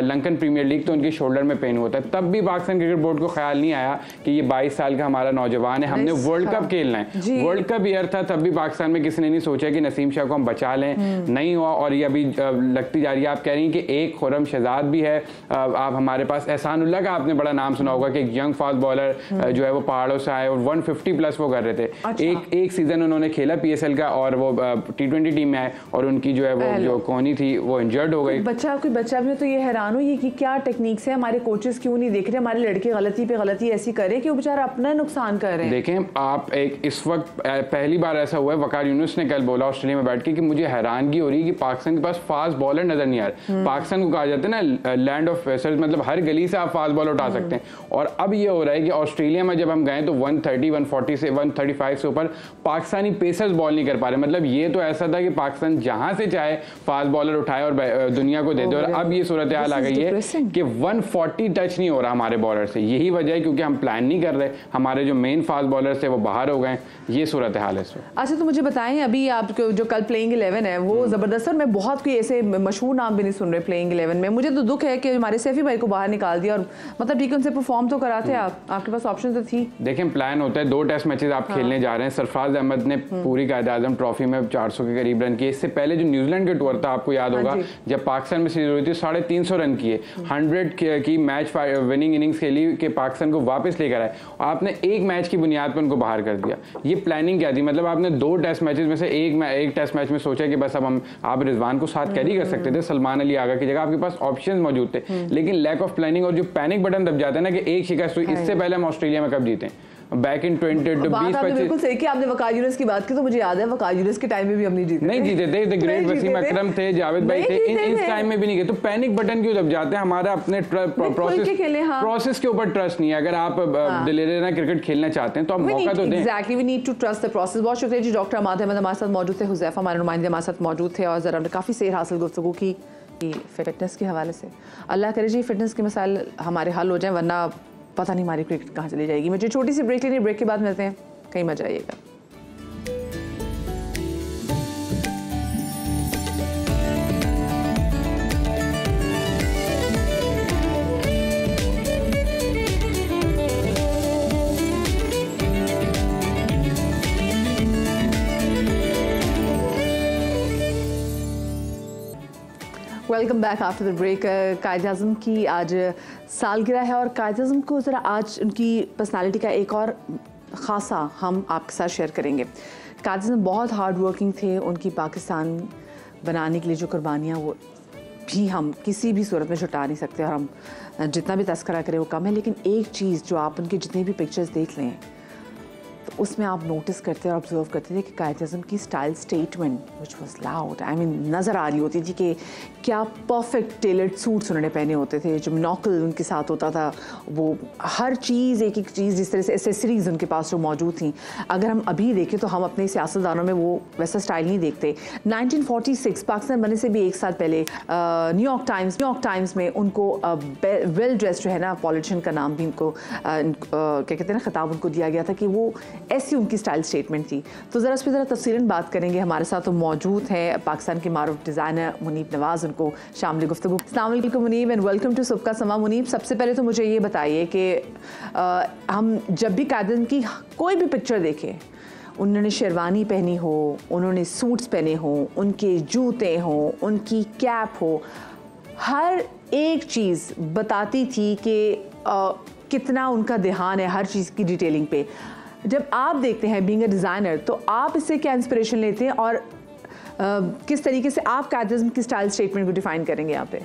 लंकन प्रीमियर लीग तो उनके शोल्डर में पेन होता है, तब भी पाकिस्तान क्रिकेट बोर्ड को ख्याल नहीं आया कि ये 22 साल का हमारा नौजवान है, हमने वर्ल्ड कप खेलना है। वर्ल्ड कप ईयर था, तब भी पाकिस्तान में किसी ने नहीं सोचा कि नसीम शाह को हम बचा लें, नहीं हुआ। और ये अभी लगती जा रही है। आप कह रही हैं कि एक खुर्रम शहजाद भी है, आप हमारे पास एहसानुल्लाह का आपने बड़ा नाम सुना होगा कि एक यंग फास्ट बॉलर जो है वो पहाड़ों से आए और 150 प्लस वो कर रहे थे। अच्छा। एक सीजन उन्होंने खेला पीएसएल का और वो T20 टीम में आए और उनकी जो है वो जो कोहनी थी वो इंजर्ड हो गई। कोई बच्चा भी तो ये हैरान हुई कि क्या टेक्निक्स है, हमारे कोचेस क्यों नहीं देख रहे, हमारे लड़के गलती पे गलती ऐसी करे कि वो बेचारा अपना नुकसान कर रहे हैं। देखें, आप इस वक्त पहली बार ऐसा हुआ है, वकार यूनुस ने कल बोला ऑस्ट्रेलिया में बैठ के कि मुझे हैरानगी हो रही है कि पाकिस्तान के पास फास्ट बॉलर नजर नहीं आ रहे। पाकिस्तान को कहा जाता है ना लैंड ऑफ फेसर्स, मतलब हर गली से आप फास्ट बॉलर उठा सकते हैं। और अब ये हो रहा है कि ऑस्ट्रेलिया में जब हम गए तो 130, 140 से 135 से ऊपर पाकिस्तानी पेसर्स बॉल नहीं कर पा रहे। मतलब ये तो ऐसा था कि पाकिस्तान जहां से चाहे फास्ट बॉलर उठाए और दुनिया को दे दे, और अब ये सूरत हाल आ गई है कि 140 टच नहीं हो रहा हमारे बॉलर से। यही वजह है क्योंकि हम प्लान नहीं कर रहे, हमारे जो मेन फास्ट बॉलर थे वो बाहर हो गए। ये सूरत हाल है इस वक्त। अच्छा, तो मुझे बताएं, अभी आपको जो कल प्लेइंग 11 है वो जबरदस्त है। मैं बहुत कोई ऐसे मशहूर नाम भी नहीं सुन रहे प्लेइंग 11 में। मुझे तो दुख है कि हमारे सैफी भाई को बाहर निकाल दिया, और मतलब ठीक है उनसे परफॉर्म तो कराते आप, आपके पास ऑप्शन तो थी। देखें, प्लान होता है 2 टेस्ट मैचेस आप खेलने जा रहे हैं। सरफराज अहमद ने पूरी कायद-ए-आज़म ट्रॉफी में 400 के करीब रन किए। इससे पहले जो न्यूजीलैंड के टूर था, आपको याद होगा, जब पाकिस्तान में सीरीज हुई थी 350 रन किए, 100 की मैच विनिंग इनिंग्स खेली कि पाकिस्तान को वापस लेकर आए। आपने एक मैच की बुनियाद पर उनको बाहर कर दिया। ये प्लानिंग क्या थी? मतलब आपने 2 टेस्ट मैचेस में से एक टेस्ट मैच में सोचा कि बस अब आप रिजवान को साथ कैरी कर सकते थे, सलमान अली आगा की जगह आपके पास ऑप्शंस मौजूद थे, लेकिन लैक ऑफ प्लानिंग और जो पैनिक बटन दब जाता है ना कि एक शिकस्त हुई। इससे पहले हम ऑस्ट्रेलिया में कब जीते? बैक इन 20 बिल्कुल सही कि आपने वकार यूनुस की बात की, तो मुझे याद है वकार यूनुस के टाइम में भी हम नहीं जीते थे। द ग्रेट वसीम अकरम थे, जावेद भाई थे, इन टाइम में भी नहीं गए। तो पैनिक बटन क्यों दब जाते हैं? हमारा अपने प्रोसेस के ऊपर ट्रस्ट नहीं है। अगर आप दिलेराना क्रिकेट खेलना चाहते हैं तो आप मौका तो दें। Exactly, we need to trust the process. बहुत शुक्रिया जी। डॉक्टर अमाद अहमद हमारे साथ मौजूद थे, हुज़ैफ़ा हमारे नुमाइंदे हमारे साथ मौजूद थे, और ज़रा हमने काफ़ी सेर हासिल गुफ्तगू की फिटनेस के हवाले से। अल्लाह करे जी फिटनेस के मसाइल हमारे हल हो जाए, वरना पता नहीं हमारी क्रिकेट कहाँ चली जाएगी। मुझे छोटी सी ब्रेक लेनी, ब्रेक के बाद मिलते हैं, कहीं मत जाइएगा। Welcome back after the break. Quaid-e-Azam की आज सालगिरह है, और कायद-ए-आज़म को ज़रा आज उनकी पर्सनालिटी का एक और ख़ासा हम आपके साथ शेयर करेंगे। कायद-ए-आज़म बहुत हार्ड वर्किंग थे। उनकी पाकिस्तान बनाने के लिए जो कुर्बानियाँ वो भी हम किसी भी सूरत में छुटा नहीं सकते, और हम जितना भी तस्करा करें वो कम है। लेकिन एक चीज़ जो आप उनकी जितनी भी पिक्चर्स देख लें, तो उसमें आप नोटिस करते और ऑब्जर्व करते थे कि कायद आज़म की style statement which was loud, I mean नज़र आ रही होती थी कि क्या परफेक्ट टेलर्ड सूट्स उन्होंने पहने होते थे, जो मोनोकल उनके साथ होता था, वो हर चीज़ एक एक चीज़ जिस तरह से एसेसरीज उनके पास जो मौजूद थी, अगर हम अभी देखें तो हम अपने सियासतदानों में वो वैसा स्टाइल नहीं देखते। 1946 पाकिस्तान बनने से भी एक साल पहले न्यूयॉर्क टाइम्स में उनको वेल ड्रेस्ड जो है ना पॉलिटिशियन का नाम भी उनको क्या कहते हैं ना खिताब उनको दिया गया था कि वो ऐसी उनकी स्टाइल स्टेटमेंट थी। तो ज़रा उस पर ज़रा तफसीलन बात करेंगे। हमारे साथ तो मौजूद हैं पाकिस्तान के मारूफ डिज़ाइनर मुनीब नवाज़, उनको शामिल गुफ्तगू। अस्सलाम वालेकुम मुनीब एंड वेलकम टू सुबह का समा। मुनीब, सबसे पहले तो मुझे ये बताइए कि हम जब भी कायद आज़म की कोई भी पिक्चर देखें, उन्होंने शेरवानी पहनी हो, उन्होंने सूट्स पहने हो, उनके जूते हों, उनकी कैप हो, हर एक चीज़ बताती थी कि कितना उनका ध्यान है हर चीज़ की डिटेलिंग पे। जब आप देखते हैं बीइंग अ डिज़ाइनर, तो आप इससे क्या इंस्पिरेशन लेते हैं और किस तरीके से आप कायद आज़म की स्टाइल स्टेटमेंट को डिफाइन करेंगे यहाँ पे?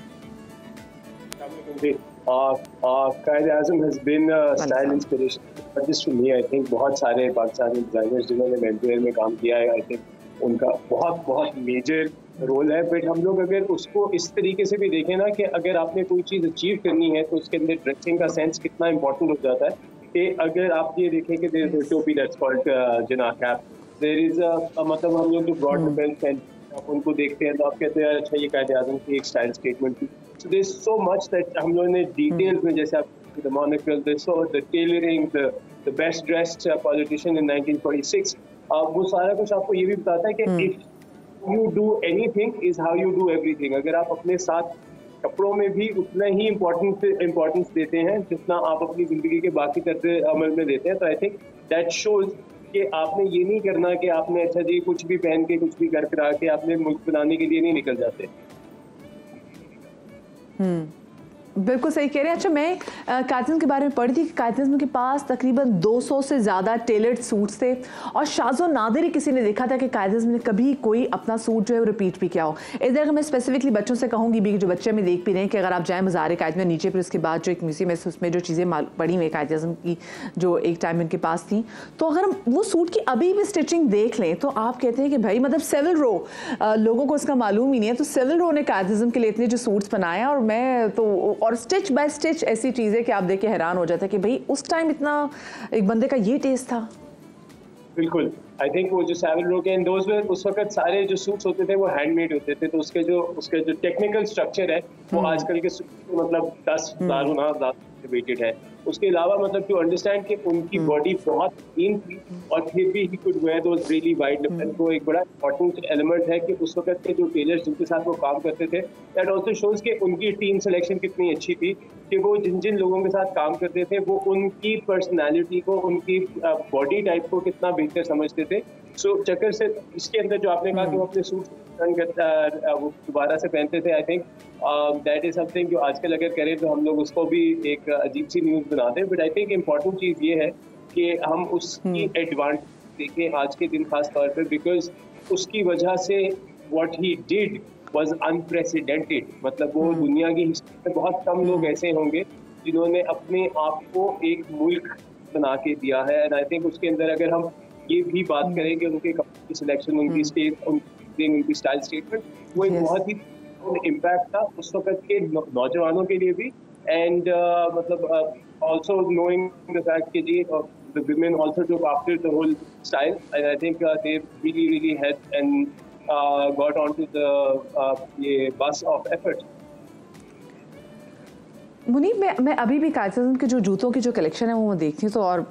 Quaid Azam has been style inspiration not just for me. I think बहुत सारे पाकिस्तानी डिज़ाइनर्स जिन्होंने मेंसवेयर में काम किया है, आई थिंक उनका बहुत मेजर रोल है। बट हम लोग अगर उसको इस तरीके से भी देखें ना कि अगर आपने कोई चीज़ अचीव करनी है तो उसके अंदर ड्रेसिंग का सेंस कितना इंपॉर्टेंट हो जाता है। कि अगर आप ये देखें कि देयर इज अ टोपी दैट्स कॉल्ड जना कैप, देयर इज मतलब हम लोग जो ब्रॉड बेल्ट एंड आप उनको देखते हैं तो आप कहते हैं अच्छा ये कायद आज़म की एक स्टाइल स्टेटमेंट थी। So there is so much that हम लोगों ने डिटेल्स में, जैसे आप the monocle, the tailoring, the best dressed politician in 1946, वो सारा कुछ आपको ये भी बताता है कि if you do anything is how you do everything। अगर आप अपने साथ कपड़ों में भी उतना ही इम्पोर्टेंस देते हैं जितना आप अपनी ज़िंदगी के बाकी तरह अमल में देते हैं, तो आई थिंक दैट शोज कि आपने ये नहीं करना कि आपने अच्छा जी कुछ भी पहन के कुछ भी कर करा के आपने मुल्क बनाने के लिए नहीं निकल जाते। बिल्कुल सही कह रहे हैं। अच्छा, मैं कायद आज़म के बारे में पढ़ी थी कि कायद आज़म के पास तकरीबन 200 से ज़्यादा टेलर्ड सूट्स थे और शाज़ो नादिर ही किसी ने देखा था कि कायद आज़म ने कभी कोई अपना सूट जो है वो रिपीट भी किया हो। इधर अगर मैं स्पेसिफिकली बच्चों से कहूँगी भी, जो बच्चे में देख भी रहे हैं कि अगर आप जाएँ मज़ार कायद में नीचे, फिर उसके बाद जो एक म्यूजियम है उसमें जो चीज़ें पड़ी हुई कायद आज़म की जो एक टाइम उनके पास थी, तो अगर हम वो सूट की अभी भी स्टिचिंग देख लें तो आप कहते हैं कि भाई मतलब सेवल रो लोगों को इसका मालूम ही नहीं है, तो सेवल रो ने कायद आज़म के लिए इतने जो सूट्स बनाए, और मैं तो और स्टिच बाय स्टिच ऐसी चीज़ है कि आप देख के हैरान हो जाते हैं कि भाई उस टाइम इतना एक बंदे का ये टेस्ट था। बिल्कुल, आई थिंक वो जो सेवल रो के इंडोज में उस वक्त सारे जो सूट्स होते थे वो हैंडमेड होते थे, तो उसके जो टेक्निकल स्ट्रक्चर है वो आजकल के सूट मतलब 10,000 गुना ज़्यादा है। उसके अलावा मतलब टू अंडरस्टैंड कि उनकी बॉडी बहुत लीन थी और फिर भी he could were those really wide level, वो एक बड़ा इंपॉर्टेंट एलिमेंट है कि उस वक्त के जो टेलर्स जिनके साथ वो काम करते थे, दैट ऑल्सो शोज कि उनकी टीम सिलेक्शन कितनी अच्छी थी कि वो जिन लोगों के साथ काम करते थे वो उनकी पर्सनैलिटी को, उनकी बॉडी टाइप को कितना बेहतर समझते थे। सो चक्कर से इसके अंदर जो आपने कहा कि वो अपने सूट वो दोबारा से पहनते थे, I think that is something जो आजकल अगर करें तो हम लोग उसको भी एक अजीब सी न्यूज़ बनाते हैं। बट आई थिंक इम्पॉर्टेंट चीज़ ये है कि हम उसकी एडवांटेज देखें आज के दिन खास तौर पर, बिकॉज उसकी वजह से what he did was unprecedented. मतलब वो दुनिया की हिस्ट्री में बहुत कम लोग ऐसे होंगे जिन्होंने अपने आप को एक मुल्क बना के दिया है। एंड आई थिंक उसके अंदर अगर हम ये भी बात करें कि उनके कपड़े की सिलेक्शन, उनकी स्टेट, उनकी स्टाइल स्टेटमेंट, वो एक बहुत ही इम्पैक्ट था उस वक्त के नौजवानों के लिए भी। एंड मतलब ऑल्सो नोइंग द फैक्ट कि जी the women also took after the whole style, and I think they really helped and got onto the bus of effort. Munib, मैं अभी भी कायद आज़म के जो जूतों की जो कलेक्शन है वो मैं देखती हूँ तो और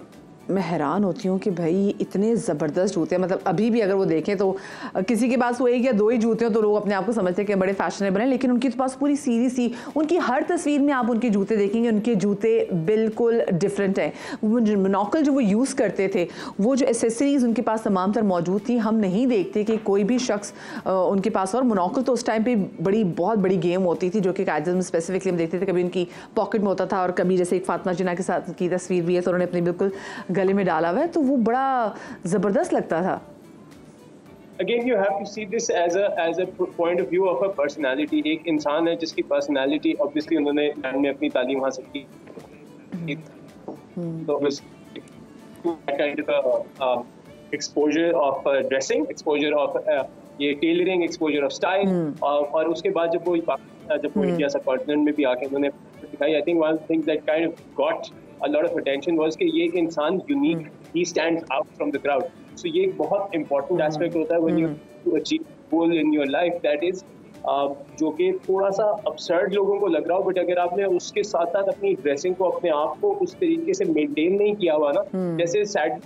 मैं हैरान होती हूँ कि भाई इतने ज़बरदस्त जूते हैं। मतलब अभी भी अगर वो देखें तो किसी के पास वो एक या दो ही जूते हो तो लोग अपने आप को समझते हैं कि बड़े फैशनेबल हैं, लेकिन उनके पास पूरी सीरीज सी, उनकी हर तस्वीर में आप उनके जूते देखेंगे, उनके जूते बिल्कुल डिफरेंट हैं। वो मोनोकल जो वो यूज़ करते थे, वो जो एसेसरीज़ उनके पास तमाम तर मौजूद थी, हम नहीं देखते कि कोई भी शख्स उनके पास, और मोनोकल तो उस टाइम पर बहुत बड़ी गेम होती थी जो कि कायद आज़म स्पेसिफिकली हम देखते थे, कभी उनकी पॉकेट में होता था और कभी जैसे एक फातिमा जिन्ना के साथ की तस्वीर भी है तो उन्होंने अपनी बिल्कुल गले में डाला हुआ है, तो वो बड़ा ज़बरदस्त लगता था। Again, you have to see this as a point of view of a personality। एक इंसान है जिसकी पर्सनालिटी obviously उन्होंने में अपनी तालीम हासिल की, तो kind of exposure of dressing, exposure of ये टेलरिंग, एक्सपोजर ऑफ स्टाइल, और उसके बाद जब वो इंडिया सब कॉन्टिनेंट में भी आके उन्होंने दिखाई, I think one thing that kind of got a lot of attention was कि ये एक इंसान unique, he stands out from the crowd. So ये एक बहुत इंपॉर्टेंट एस्पेक्ट होता है when you achieve goal in your life, that is जो कि थोड़ा सा absurd लोगों को लग रहा हो, बट अगर आपने उसके साथ साथ अपनी ड्रेसिंग को, अपने आप को उस तरीके से मेंटेन नहीं किया हुआ ना, जैसे सैड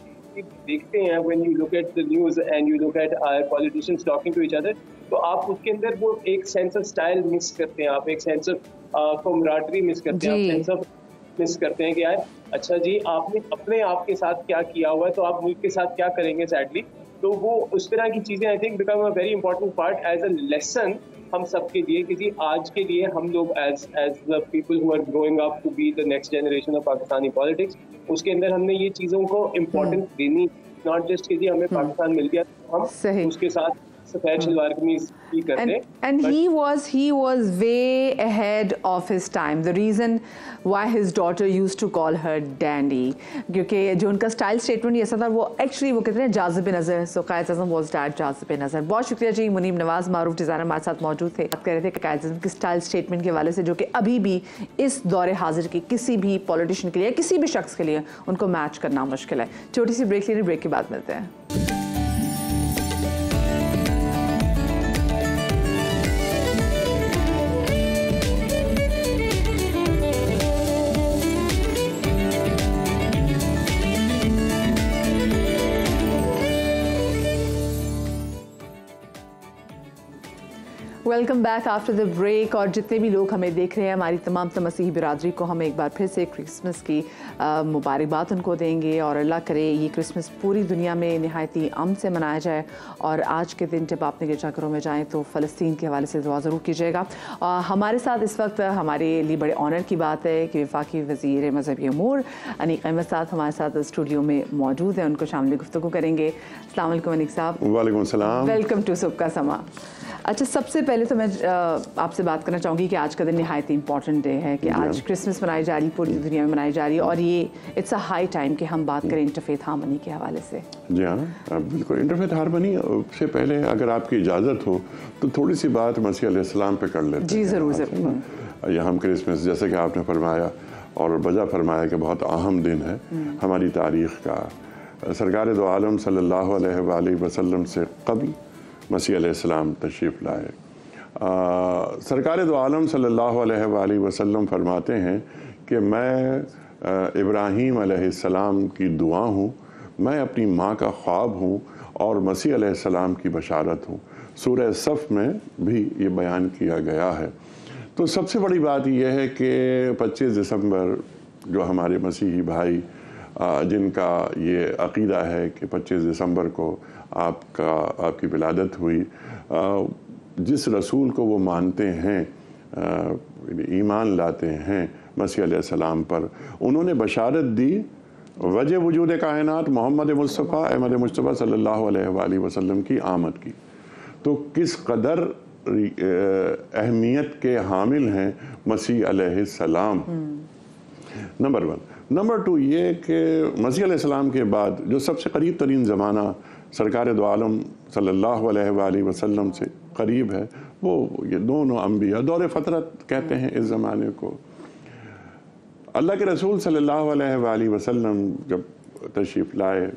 देखते हैं when you look at the news and you look at our politicians talking to each other, तो आप उसके अंदर वो एक सेंस ऑफ स्टाइल मिस करते हैं, आप एक सेंस ऑफ camaraderie मिस करते हैं, आप सेंस ऑफ मिस करते हैं कि यार अच्छा जी आपने अपने आप के साथ क्या किया हुआ है, तो आप मुल्क के साथ क्या करेंगे सैडली. तो वो उस तरह की चीज़ें I think become a very important part as a lesson हम सब के लिए, कि जी आज के लिए हम लोग as the people who are growing up to be the next generation of Pakistani politics, उसके अंदर हमने ये चीज़ों को इम्पोर्टेंस देनी, नॉट जस्ट कि जी हमें पाकिस्तान मिल गया हम उसके साथ सफेद शलवार कमीज ही करते. And he was way ahead of his time. The reason why his daughter used to call her Dandy, क्योंकि जो उनका स्टाइल स्टेटमेंट ऐसा था, वो एक्चुअली वो कहते हैं जाज़िब नज़र. सो कायद आज़म वाज डैड जाज़िब नज़र. बहुत शुक्रिया जी. मुनीब नवाज मारूफ डिज़ाइनर हमारे साथ मौजूद थे, बात कर रहे थे कायद आज़म के स्टाइल स्टेटमेंट के हवाले से, जो कि अभी भी इस दौरे हाजिर के किसी भी पॉलिटिशियन के लिए, किसी भी शख्स के लिए उनको मैच करना मुश्किल है. छोटी सी ब्रेक लेने, ब्रेक के बाद मिलते हैं. Welcome back after the break. और जितने भी लोग हमें देख रहे हैं, हमारी तमाम मसीही बिरादरी को हम एक बार फिर से क्रिसमस की मुबारकबाद उनको देंगे, और अल्लाह करे ये क्रिसमस पूरी दुनिया में नहायती अमन से मनाया जाए. और आज के दिन जब अपने गिरजाघरों में जाएं तो फ़लस्तीन के हवाले से दुआ ज़रूर कीजिएगा. हमारे साथ इस वक्त हमारे लिए बड़े ऑनर की बात है कि वफाकी वज़ीर मज़हबी अमूर अनीक अहमद साहब हमारे साथ स्टूडियो में मौजूद हैं. उनको शामिल गुफ्तगू करेंगे. अस्सलाम वालेकुम अनीक साहब. वालेकुम सलाम. वेलकम टू सुबह का समा. अच्छा, सबसे पहले तो मैं आपसे बात करना चाहूँगी कि आज का दिन नहायत इंपॉर्टेंट डे है, कि आज क्रिसमस मनाई जा रही, पूरी दुनिया में मनाई जा रही है, और ये इट्स अ हाई टाइम कि हम बात करें इंटरफेथ हार्मनी के हवाले से. जी हाँ, बिल्कुल. इंटरफेथ हार्मनी से पहले अगर आपकी इजाज़त हो तो थोड़ी सी बात मसीह अलैहिस्सलाम पे कर लेते हैं. जी ज़रूर ज़रूर. यह हम क्रिसमस, जैसे कि आपने फरमाया और वजह फरमाया कि बहुत अहम दिन है हमारी तारीख़ का. सरकार दो आलम सल्लल्लाहु अलैहि वसल्लम से कबल मसीह अलैहिस्सलाम तशरीफ़ लाए. सरकार दो आलम सल्लल्लाहु अलैहि वसल्लम फरमाते हैं कि मैं इब्राहीम अलैहिस्सलाम की दुआ हूँ, मैं अपनी माँ का ख्वाब हूँ, और मसीह अलैहिस्सलाम की बशारत हूँ. सूरह सफ़ में भी ये बयान किया गया है. तो सबसे बड़ी बात यह है कि 25 दिसंबर जो हमारे मसीही भाई जिनका ये अक़ीदा है कि 25 दिसंबर को आपकी विलादत हुई, जिस रसूल को वो मानते हैं, ईमान लाते हैं मसीह अलैहिस्सलाम पर, उन्होंने बशारत दी वजह वजूद कायनात मोहम्मद मुस्तफ़ा अहमद मुस्तफ़ा सल्लल्लाहु अलैहि वसल्लम की आमद की. तो किस कदर अहमियत के हामिल हैं मसीह अलैहिस्सलाम. नंबर 1. नंबर 2 ये कि मसीह अलैहिस्सलाम के बाद जो सबसे करीब तरीन ज़माना सरकार दो आलम सल्लल्लाहु अलैहि वसल्लम से करीब है, वो ये दोनों अम्बिया दौर फ़तरत कहते हैं इस ज़माने को. अल्लाह के रसूल सल्लल्लाहु अलैहि वसल्लम जब तशरीफ़ लाए,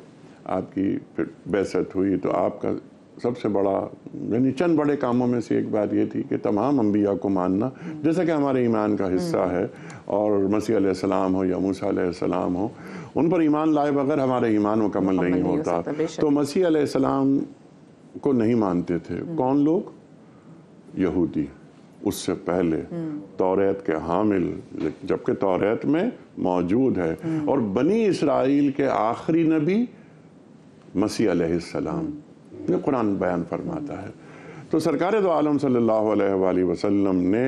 आपकी फिर बैसत हुई, तो आपका सबसे बड़ा यानी चंद बड़े कामों में से एक बात ये थी कि तमाम अम्बिया को मानना, जैसा कि हमारे ईमान का हिस्सा है. और मसीह अलैहिस्सलाम हो या मूसा अलैहिस्सलाम हो, उन पर ईमान लाए बगैर हमारा ईमान मुकम्मल नहीं होता. तो मसीह अलैहिस्सलाम को नहीं मानते थे कौन लोग? यहूदी. उससे पहले तौरात के हामिल, जबकि तौरात में मौजूद है, और बनी इसराइल के आखिरी नबी मसीह अलैहिस्सलाम, ये कुरान बयान फरमाता है. तो सरकार दो आलम सल्लल्लाहु अलैहि वसल्लम ने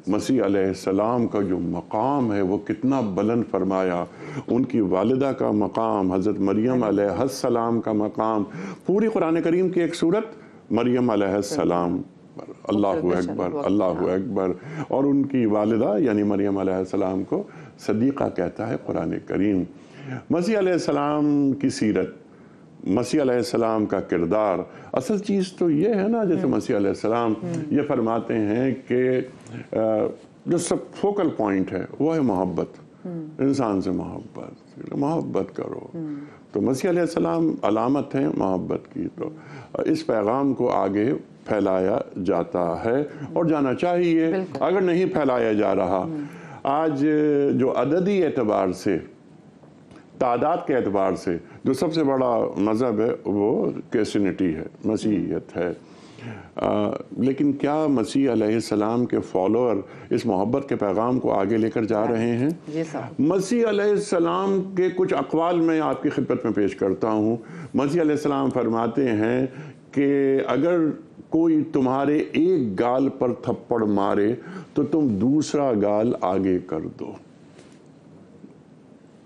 मसीह अलैहिस्सलाम का जो मकाम है वो कितना बुलंद फरमाया. उनकी वालिदा का मकाम, हज़रत मरियम अलैहिस्सलाम का मकाम, पूरी कुरान करीम की एक सूरत मरियम अलैहिस्सलाम, अल्लाहु अकबर अल्लाहु अकबर. और उनकी वालिदा यानी मरियम अलैहिस्सलाम को सदीक़ा कहता है कुरान करीम. मसीह अलैहिस्सलाम की सीरत, मसीह अलैहिस्सलाम का किरदार, असल चीज़ तो ये है ना, जैसे मसीह अलैहिस्सलाम ये फरमाते हैं कि जो सब फोकल पॉइंट है वो है मोहब्बत, इंसान से मोहब्बत करो। तो मसीह अलैहिस्सलाम अलामत है मोहब्बत की। तो इस पैगाम को आगे फैलाया जाता है और जाना चाहिए। अगर नहीं फैलाया जा रहा, आज जो अददी एतबार से, तादाद के एतबार से जो सबसे बड़ा मज़हब है वो क्रिश्चियनिटी है, मसीहियत है। लेकिन क्या मसीह अलैहिस्सलाम के फॉलोअर इस मोहब्बत के पैगाम को आगे लेकर जा रहे हैं? मसीह अलैहिस्सलाम के कुछ अक़वाल में आपकी खिदमत में पेश करता हूँ। मसीह अलैहिस्सलाम फरमाते हैं कि अगर कोई तुम्हारे एक गाल पर थप्पड़ मारे तो तुम दूसरा गाल आगे कर दो।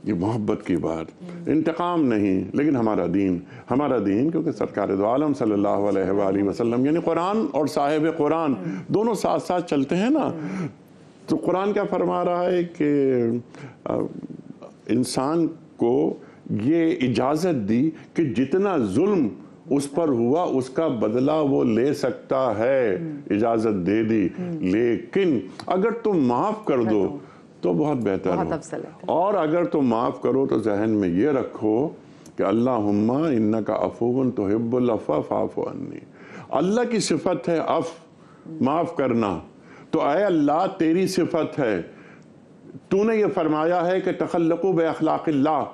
ये मोहब्बत की बात, इंतकाम नहीं, लेकिन हमारा दीन, क्योंकि सरकार दो आलम सल्लल्लाहु अलैहि वसल्लम यानी कुरान और साहिब कुरान दोनों साथ साथ चलते हैं ना। तो कुरान क्या फरमा रहा है कि इंसान को ये इजाज़त दी कि जितना जुल्म उस पर हुआ उसका बदला वो ले सकता है, इजाज़त दे दी। लेकिन अगर तुम माफ़ कर दो तो बहुत बेहतर हो, और अगर तुम माफ़ करो तो जहन में ये रखो कि अल्लाहुम्मा इन्नका अफ़ूवन तुहिब्बुल अफ़्व फ़अफ़ु अन्नी। अल्लाह की सिफत है माफ़ करना, तो ऐ अल्लाह तेरी सिफत है, तूने ये फरमाया है कि तखल्लक़ू बिअख़लाक़िल्लाह,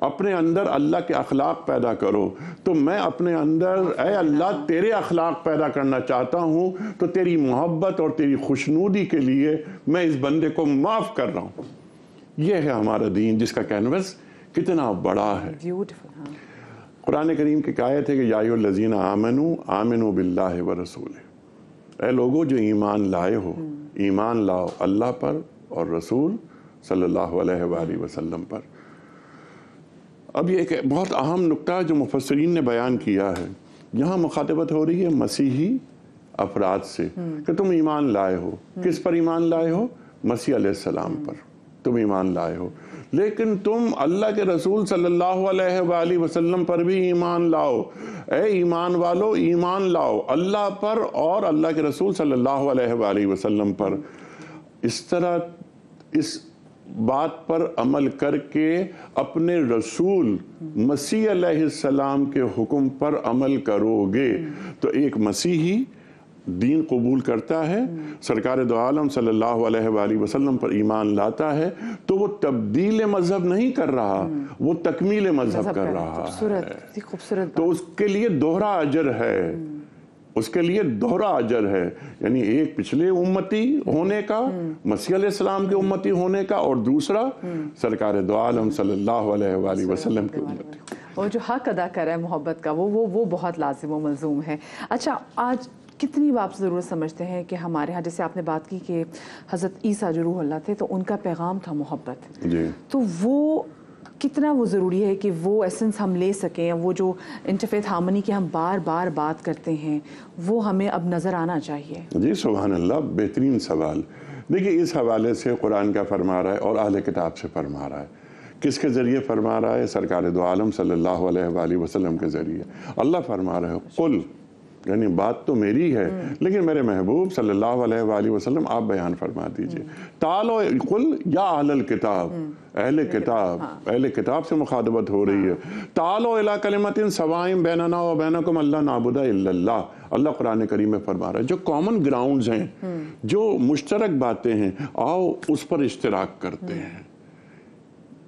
अपने अंदर अल्लाह के अखलाक पैदा करो। तो मैं अपने अंदर ऐ अल्लाह तेरे अखलाक पैदा करना चाहता हूँ, तो तेरी मोहब्बत और तेरी खुशनूदी के लिए मैं इस बंदे को माफ़ कर रहा हूँ। ये है हमारा दीन, जिसका कैनवस कितना बड़ा है। कुरान करीम की आयत है कि या अय्युहल्लज़ीना आमनू बिल्लाहि व रसूलिही, ऐ लोगो जो ईमान लाए हो, ईमान लाओ अल्लाह पर और रसूल सल्लल्लाहु अलैहि वसल्लम पर। अब ये एक बहुत अहम नुक्ता जो मुफस्सिरीन ने बयान किया है, यहाँ मुखातबत हो रही है मसीही अफराद से कि तुम ईमान लाए हो। किस पर ईमान लाए हो? मसीह अलैहिस्सलाम पर तुम ईमान लाए हो, लेकिन तुम अल्लाह के रसूल सल्लल्लाहु अलैहि वसल्लम पर भी ईमान लाओ। ऐ ईमान वालो, ईमान लाओ अल्लाह पर और अल्लाह के रसूल सल्लल्लाहु अलैहि वसल्लम पर। इस तरह इस बात पर अमल करके अपने रसूल मसीह अलैहिस्सलाम के हुक्म पर अमल करोगे तो एक मसीही दीन कबूल करता है, सरकार दो आलम सल्लल्लाहु अलैहि वसल्लम पर ईमान लाता है, तो वो तब्दील मजहब नहीं कर रहा, वो तकमील मजहब कर रहा है। तो उसके लिए दोहरा अजर है, उसके लिए दोहरा अजर है, यानी एक पिछले उम्मती होने का, मसीह अलैहिस्सलाम के उम्मती होने का, और दूसरा सरकार दो आलम सल्लल्लाहु अलैहि वसल्लम के उम्मती। और जो हक अदा कर रहा है मोहब्बत का, वो बहुत लाजिम व मलजूम है। अच्छा, आज कितनी बात ज़रूरत समझते हैं कि हमारे यहाँ, जैसे आपने बात की कि हज़रत ईसा जो रूहुल्लाह थे तो उनका पैगाम था मोहब्बत, तो वो कितना वो ज़रूरी है कि वो एसेंस हम ले सकें, वो जो इंटरफेथ हार्मनी की हम बार बार बात करते हैं वो हमें अब नज़र आना चाहिए। जी सुभान अल्लाह, बेहतरीन सवाल। देखिए, इस हवाले से कुरान क्या फरमा रहा है और अहले किताब से फरमा रहा है। किसके ज़रिए फरमा रहा है? सरकार दो आलम सल्लल्लाहु अलैहि वसल्लम के ज़रिए। अल्लाह फरमा रहा है कुल, यानी बात तो मेरी है, लेकिन मेरे महबूब सल्लल्लाहु अलैहि वसल्लम आप बयान फरमा दीजिए। तालो कुल या अहलल किताब, अहले किताब, अहले किताब से मुखातबत हो रही है। तालो इला कलिमतिन सवाइम बैनना व बैनकुम अल्ला नाबुदा इल्लल्लाह, अल्लाह कुरान करीम में फरमा रहा है जो कॉमन ग्राउंड्स हैं, जो मुश्तरक बातें हैं, आओ उस पर इश्तिराक करते हैं।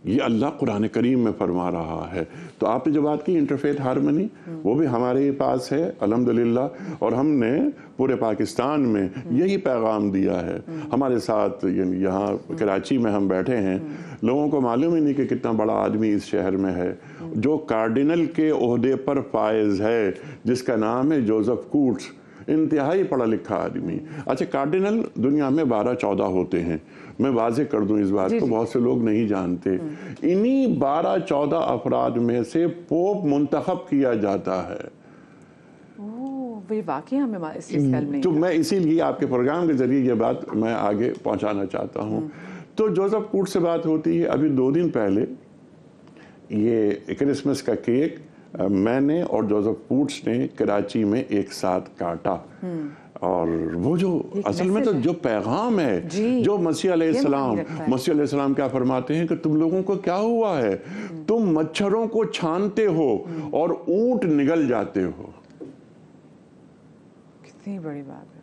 ये अल्लाह कुरान करीम में फरमा रहा है। तो आपने जो बात की इंटरफेथ हार्मनी, वो भी हमारे पास है अल्हम्दुलिल्लाह, और हमने पूरे पाकिस्तान में यही पैगाम दिया है। हमारे साथ यहाँ कराची में हम बैठे हैं, लोगों को मालूम ही नहीं कि कितना बड़ा आदमी इस शहर में है, जो कार्डिनल के ओहदे पर फायज है, जिसका नाम है जोसेफ कूट्स, इंतहाई पढ़ा लिखा आदमी। अच्छा, कार्डिनल दुनिया में 12-14 होते हैं, मैं वाज़ेह कर दूं इस बात को, बहुत से लोग नहीं जानते। इन्हीं 12-14 अफराद में से पोप मुंतखब किया जाता है। वाकई हमें इस चीज़ का इल्म नहीं तो मैं इसीलिए आपके प्रोग्राम के जरिए ये बात मैं आगे पहुंचाना चाहता हूं। तो जोसेफ कूट से बात होती है। अभी 2 दिन पहले ये क्रिसमस का केक मैंने और जोसेफ पूट्स ने कराची में एक साथ काटा। और वो जो असल में तो जो पैगाम है, जो मसीह अलैहिस्सलाम क्या फरमाते हैं कि तुम लोगों को क्या हुआ है, तुम मच्छरों को छानते हो और ऊंट निगल जाते हो। कितनी बड़ी बात है।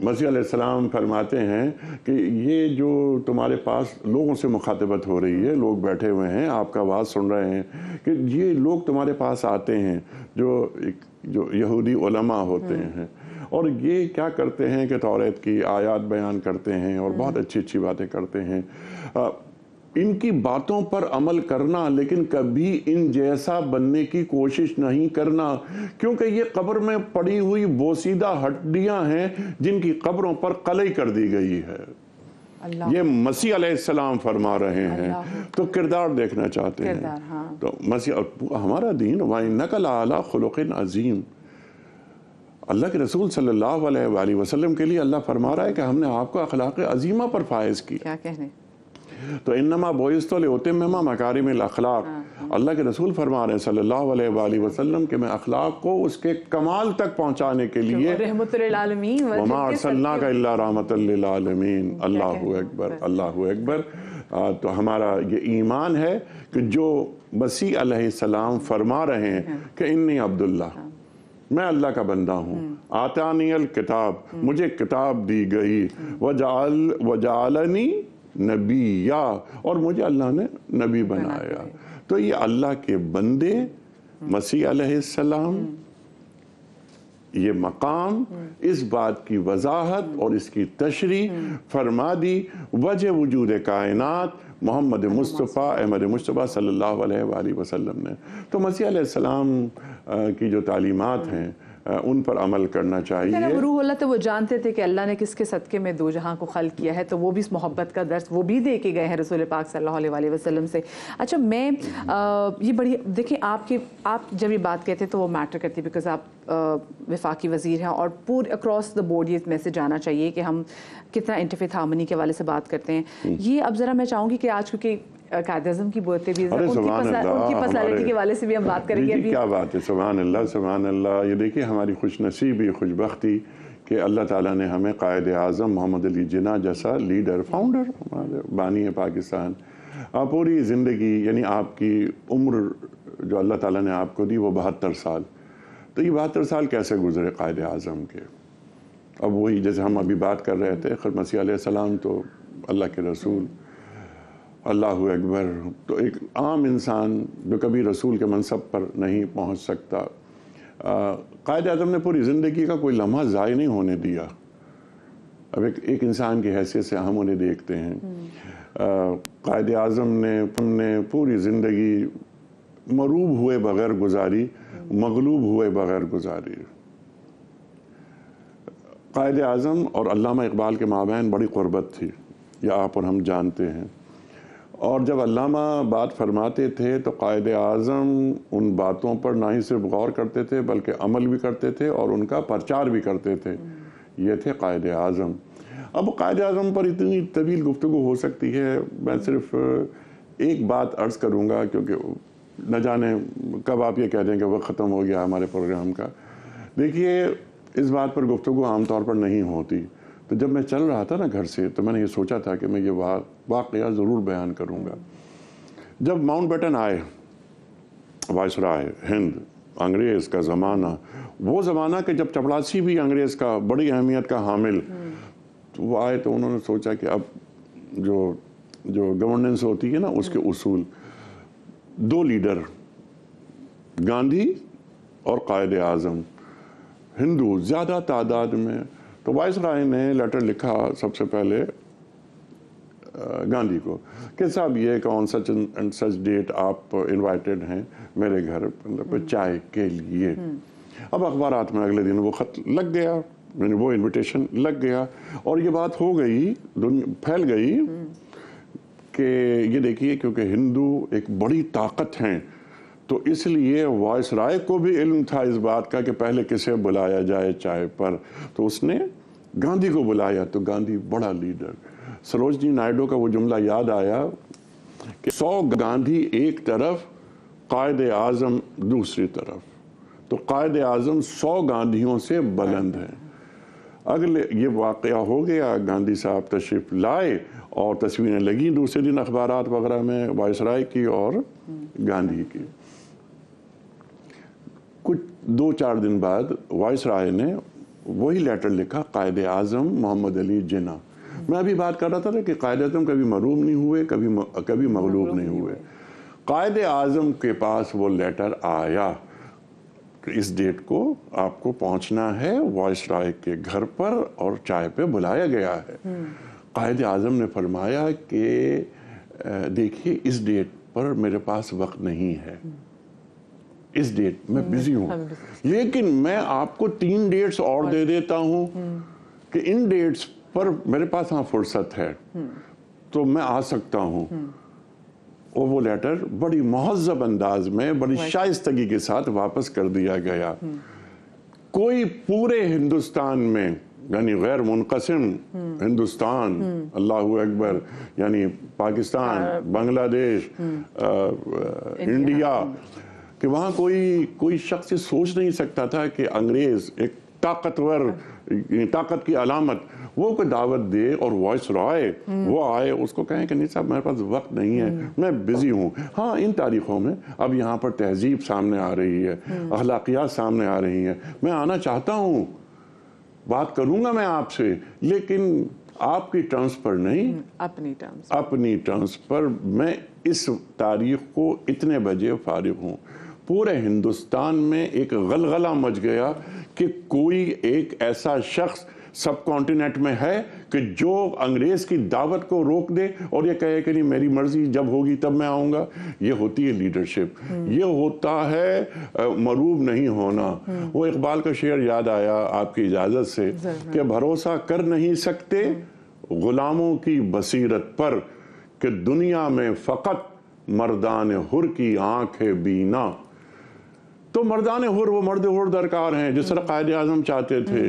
मसीह अलैहिस्सलाम फरमाते हैं कि ये जो तुम्हारे पास लोगों से मुखातबत हो रही है, लोग बैठे हुए हैं आपका आवाज़ सुन रहे हैं, कि ये लोग तुम्हारे पास आते हैं जो यहूदी उलमा होते हैं, और ये क्या करते हैं कि तौरात की आयत बयान करते हैं और बहुत अच्छी अच्छी बातें करते हैं। इनकी बातों पर अमल करना, लेकिन कभी इन जैसा बनने की कोशिश नहीं करना, क्योंकि ये कब्र में पड़ी हुई बोसीदा हड्डियां हैं जिनकी कब्रों पर कलई कर दी गई है। ये मसीह अलैहिस्सलाम फरमा रहे हैं, तो किरदार देखना चाहते हैं। हाँ। तो मसीह हमारा दीन वइन्नका लअला खुलुक़िन अज़ीम, अल्लाह के रसूल सल्लल्लाहु अलैहि वसल्लम के लिए अल्लाह फरमा रहा है कि हमने आपको अखलाक अज़ीमा पर फायज किया। क्या कहने? तो इन्नमा बुइस्तु लिउतिम्मिमा मकारिमिल अखलाक, अल्लाह के रसूल फरमा रहे हैं सल्लल्लाहु अलैहि वसल्लम कि मैं अखलाक को उसके कमाल तक पहुंचाने के लिए रहमतुल लिल आलमीन वमा अर्सलनाका इल्ला रहमतल लिल आलमीन। अल्लाहु अकबर, अल्लाहु अकबर। तो हमारा ये ईमान है कि जो मसीह अलैहिस्सलाम फरमा रहे हैं कि इन्नी अब्दुल्लाह, मैं अल्लाह का बंदा हूँ, आतानियल किताब, मुझे किताब दी गई, वजालनी नबिया, और मुझे अल्लाह ने नबी बनाया। तो ये अल्लाह के बंदे मसीह अलैहिस्सलाम, ये मकाम, इस बात की वजाहत और इसकी तशरीह फरमा दी वजह वजूद कायनात मोहम्मद मुस्तफ़ा अहमद मुस्तफ़ा सल्लल्लाहु अलैहि वसल्लम ने। तो मसीह अलैहिस्सलाम की जो तालीमात हैं उन पर अमल करना चाहिए। रूहुल्लाह तो वो जानते थे कि अल्लाह ने किसके सदक़े में दो जहां को खल्क़ किया है, तो वो भी इस मोहब्बत का दर्स वो भी दे के गए हैं रसूल पाक सल्लल्लाहु अलैहि वसल्लम से। अच्छा, मैं ये बड़ी देखिए आप जब ये बात कहते हैं तो वो मैटर करती है, बिकॉज आप वफाकी वज़ीर हैं और पूरे अक्रॉस द बोर्ड ये मैसेज आना चाहिए कि हम कितना इंटरफेथ हार्मनी के हवाले से बात करते हैं। ये अब ज़रा मैं चाहूँगी कि आज क्योंकि कायद-ए-आज़म की बोलते भी उनकी पर्सनालिटी के वाले से भी हम बात करेंगे। अभी क्या बात है, सुभान अल्लाह, सुभान अल्लाह। ये देखिए हमारी खुशनसीबी, खुशबख्ती कि अल्लाह ताला ने हमें कायद-ए-आज़म मोहम्मद अली जिन्ना जैसा लीडर, फाउंडर, हमारे बानी है पाकिस्तान। पूरी ज़िंदगी यानी आपकी उम्र जो अल्लाह ताला ने आपको दी वो 72 साल, तो ये 72 साल कैसे गुजरे कायद-ए-आज़म के। अब वही जैसे हम अभी बात कर रहे थे, खैर मसीह अलैहिस्सलाम तो अल्लाह के रसूल, अल्लाहु अकबर। तो एक आम इंसान जो कभी रसूल के मनसब पर नहीं पहुंच सकता, कायद-ए-आज़म ने पूरी ज़िंदगी का कोई लम्हा ज़ाय नहीं होने दिया। अब एक इंसान की हैसियत से हम उन्हें देखते हैं। कायद-ए-आज़म ने पूरी ज़िंदगी मरूब हुए बग़ैर गुजारी, मगलूब हुए बग़ैर गुजारी। कायद-ए-आज़म और अल्लामा इकबाल के माबैन बड़ी क़ुर्बत थी, या आप और हम जानते हैं। और जब अल्लामा बात फरमाते थे तो कायद-ए-आज़म उन बातों पर ना ही सिर्फ गौर करते थे बल्कि अमल भी करते थे और उनका प्रचार भी करते थे। ये थे कायद-ए-आज़म। अब कायद-ए-आज़म पर इतनी तवील गुफ्तगू हो सकती है, मैं सिर्फ एक बात अर्ज़ करूँगा क्योंकि न जाने कब आप ये कह दें कि वक्त ख़त्म हो गया हमारे प्रोग्राम का। देखिए, इस बात पर गुफ्तगू आमतौर पर नहीं होती। तो जब मैं चल रहा था ना घर से, तो मैंने ये सोचा था कि मैं ये वाक़या ज़रूर बयान करूँगा। जब माउंटबेटन आए, वायसराय हिंद, अंग्रेज़ का ज़माना, वो ज़माना कि जब चपड़ासी भी अंग्रेज़ का बड़ी अहमियत का हामिल, तो वो आए तो उन्होंने सोचा कि अब जो गवर्नेंस होती है ना उसके उसूल, दो लीडर गांधी और कायद-ए-आज़म, हिंदू ज़्यादा तादाद में। तो वायसराय ने लेटर लिखा सबसे पहले गांधी को कि साहब ये on such and such date आप इनवाइटेड हैं मेरे घर मतलब चाय के लिए। अब अखबारात में अगले दिन वो ख़त लग गया, मैंने वो इनविटेशन लग गया और ये बात हो गई, फैल गई कि ये देखिए क्योंकि हिंदू एक बड़ी ताकत हैं तो इसलिए वायसराय को भी इल्म था इस बात का कि पहले किसे बुलाया जाए चाय पर। तो उसने गांधी को बुलाया। तो गांधी बड़ा लीडर, सरोजनी नायडू का वो जुमला याद आया कि 100 गांधी एक तरफ कायद आज़म दूसरी तरफ, तो कायद आज़म 100 गांधियों से बुलंद है। अगले ये वाक़या हो गया, गांधी साहब तशरीफ़ लाए और तस्वीरें लगी दूसरे दिन अखबारात वगैरह में वायसराय की और गांधी की। कुछ 2-4 दिन बाद वायसराय ने वही लेटर लिखा, कायद आज़म मोहम्मद अली जिन्ना। मैं अभी बात कर रहा था कि कायद आज़म कभी मरूम नहीं हुए, कभी मगलूब नहीं हुए। कायद आज़म के पास वो लेटर आया कि इस डेट को आपको पहुंचना है वायसराय के घर पर और चाय पे बुलाया गया है। कायद आज़म ने फरमाया कि देखिए इस डेट पर मेरे पास वक्त नहीं है, इस डेट में बिजी हूँ, लेकिन मैं आपको 3 डेट्स और दे देता हूँ कि इन डेट्स पर मेरे पास हाँ फुर्सत है तो मैं आ सकता हूँ। और वो लेटर बड़ी महज़्ज़ब अंदाज में, बड़ी शाइस्तगी के साथ वापस कर दिया गया। कोई पूरे हिंदुस्तान में, यानी गैर मुनक़सिम हिंदुस्तान, अल्लाहु अकबर, यानी पाकिस्तान, बांग्लादेश, इंडिया, कि वहाँ कोई शख्स सोच नहीं सकता था कि अंग्रेज़ एक ताकत की अलामत वो कोई दावत दे और वायसराय वो आए, उसको कहें कि नहीं साहब मेरे पास वक्त नहीं है, मैं बिजी हूँ। हाँ, इन तारीखों में अब यहाँ पर तहजीब सामने आ रही है, अखलाकियात सामने आ रही हैं, मैं आना चाहता हूँ, बात करूँगा मैं आपसे, लेकिन आपकी टर्म्स पर नहीं, अपनी टर्म्स पर। मैं इस तारीख को इतने बजे फारिग हूँ। पूरे हिंदुस्तान में एक गलगला मच गया कि कोई एक ऐसा शख्स सब कॉन्टिनेंट में है कि जो अंग्रेज़ की दावत को रोक दे और ये कहे कि नहीं मेरी मर्जी जब होगी तब मैं आऊँगा। ये होती है लीडरशिप, ये होता है मरूब नहीं होना। वो इकबाल का शेर याद आया आपकी इजाज़त से कि भरोसा कर नहीं सकते गुलामों की बसीरत पर कि दुनिया में फ़कत मर्दान हुर की आँखें बीना। तो मर्दान हुर, वो मर्द हुर दरकार हैं जिस तरह कायद आज़म चाहते थे।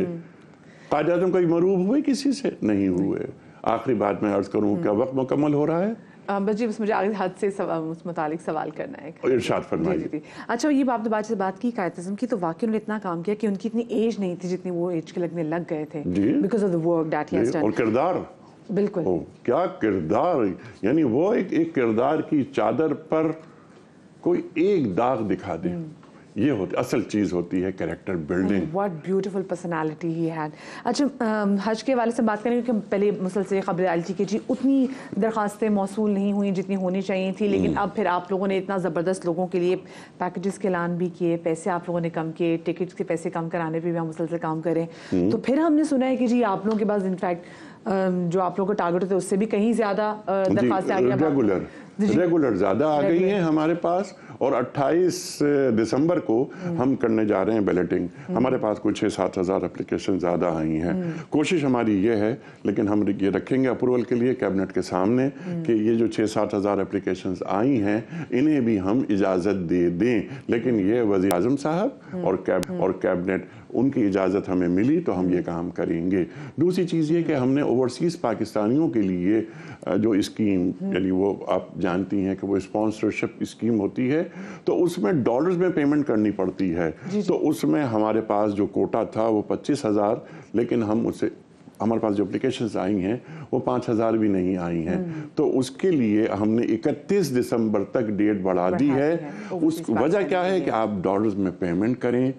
कायद आज़म कभी मरूब हुए किसी से? नहीं हुए। आखिरी बात मैं अर्ज़ करूँ, क्या वक्त मुकम्मल हो रहा है? बस जी, बस मुझे आगे हद से उस मुतालिक सवाल करना है। इरशाद फरमाइए। अच्छा, ये आपने बात की कायद आज़म की, तो वाकई उन्होंने इतना काम किया कि उनकी इतनी एज नहीं थी जितनी वो एज के लगने लग गए थे, because of the work that he has done. और किरदार, बिल्कुल क्या किरदार, यानी वो एक किरदार की चादर पर कोई एक दाग दिखा दे, ये होती असल चीज़ होती है character building. What beautiful personality he had. अच्छा, हज के वाले से बात करें, क्योंकि पहले मुसलसल खबर आई थी कि जी उतनी दरखास्तें मौसूल नहीं हुई जितनी होनी चाहिए थी, लेकिन अब फिर आप लोगों ने इतना ज़बरदस्त लोगों के लिए पैकेजेस के ऐलान भी किए, पैसे आप लोगों ने कम किए, टिकट्स के पैसे कम कराने पर भी हम मुसलसल काम करें। तो फिर हमने सुना है कि जी आप लोगों के पास इनफैक्ट जो आप लोगों का टारगेट होता है उससे भी कहीं ज़्यादा दरखास्तें आ गई, रेगुलर ज़्यादा आ गई हैं हमारे पास। और 28 दिसंबर को हम करने जा रहे हैं बैलेटिंग। हमारे पास कुछ 6-7 हज़ार एप्लीकेशन ज़्यादा आई हैं। कोशिश हमारी ये है, लेकिन हम ये रखेंगे अप्रूवल के लिए कैबिनेट के सामने कि ये जो 6-7 हज़ार एप्लीकेशन आई हैं इन्हें भी हम इजाज़त दे दें, लेकिन ये वज़ीर आज़म साहब और कैबिनेट उनकी इजाज़त हमें मिली तो हम ये काम करेंगे। दूसरी चीज़ ये कि हमने ओवरसीज़ पाकिस्तानियों के लिए जो स्कीम, यानी वो आप जानती हैं कि वो स्पॉन्सरशिप स्कीम होती है, तो उसमें डॉलर्स में पेमेंट करनी पड़ती है। तो उसमें हमारे पास जो कोटा था वो 25,000, लेकिन हम उससे हमारे पास जो एप्लीकेशंस आई हैं वो 5,000 भी नहीं आई हैं। तो उसके लिए हमने 31 दिसंबर तक डेट बढ़ा दी है। उस वजह क्या है कि आप डॉलर्स में पेमेंट करें,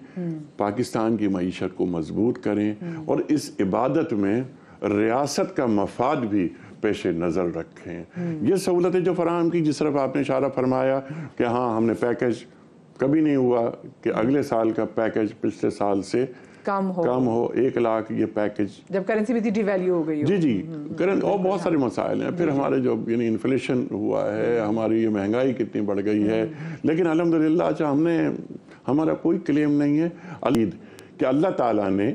पाकिस्तान की मईशत को मजबूत करें और इस इबादत में रियासत का मफाद भी पेश नज़र रखें। ये सहूलतें जो फराहम की, जिस तरफ आपने इशारा फरमाया कि हाँ हमने पैकेज, कभी नहीं हुआ कि अगले साल का पैकेज पिछले साल से कम हो 1 लाख ये पैकेज, जब करेंसी भी डिवैल्यू हो गई हो। जी करेंट और बहुत सारे मसाइल हैं। फिर हमारे जो यानी इन्फ्लेशन हुआ है, हमारी ये महंगाई कितनी बढ़ गई है, लेकिन अल्हम्दुलिल्लाह अच्छा हमारा कोई क्लेम नहीं है कि अल्लाह ताला ने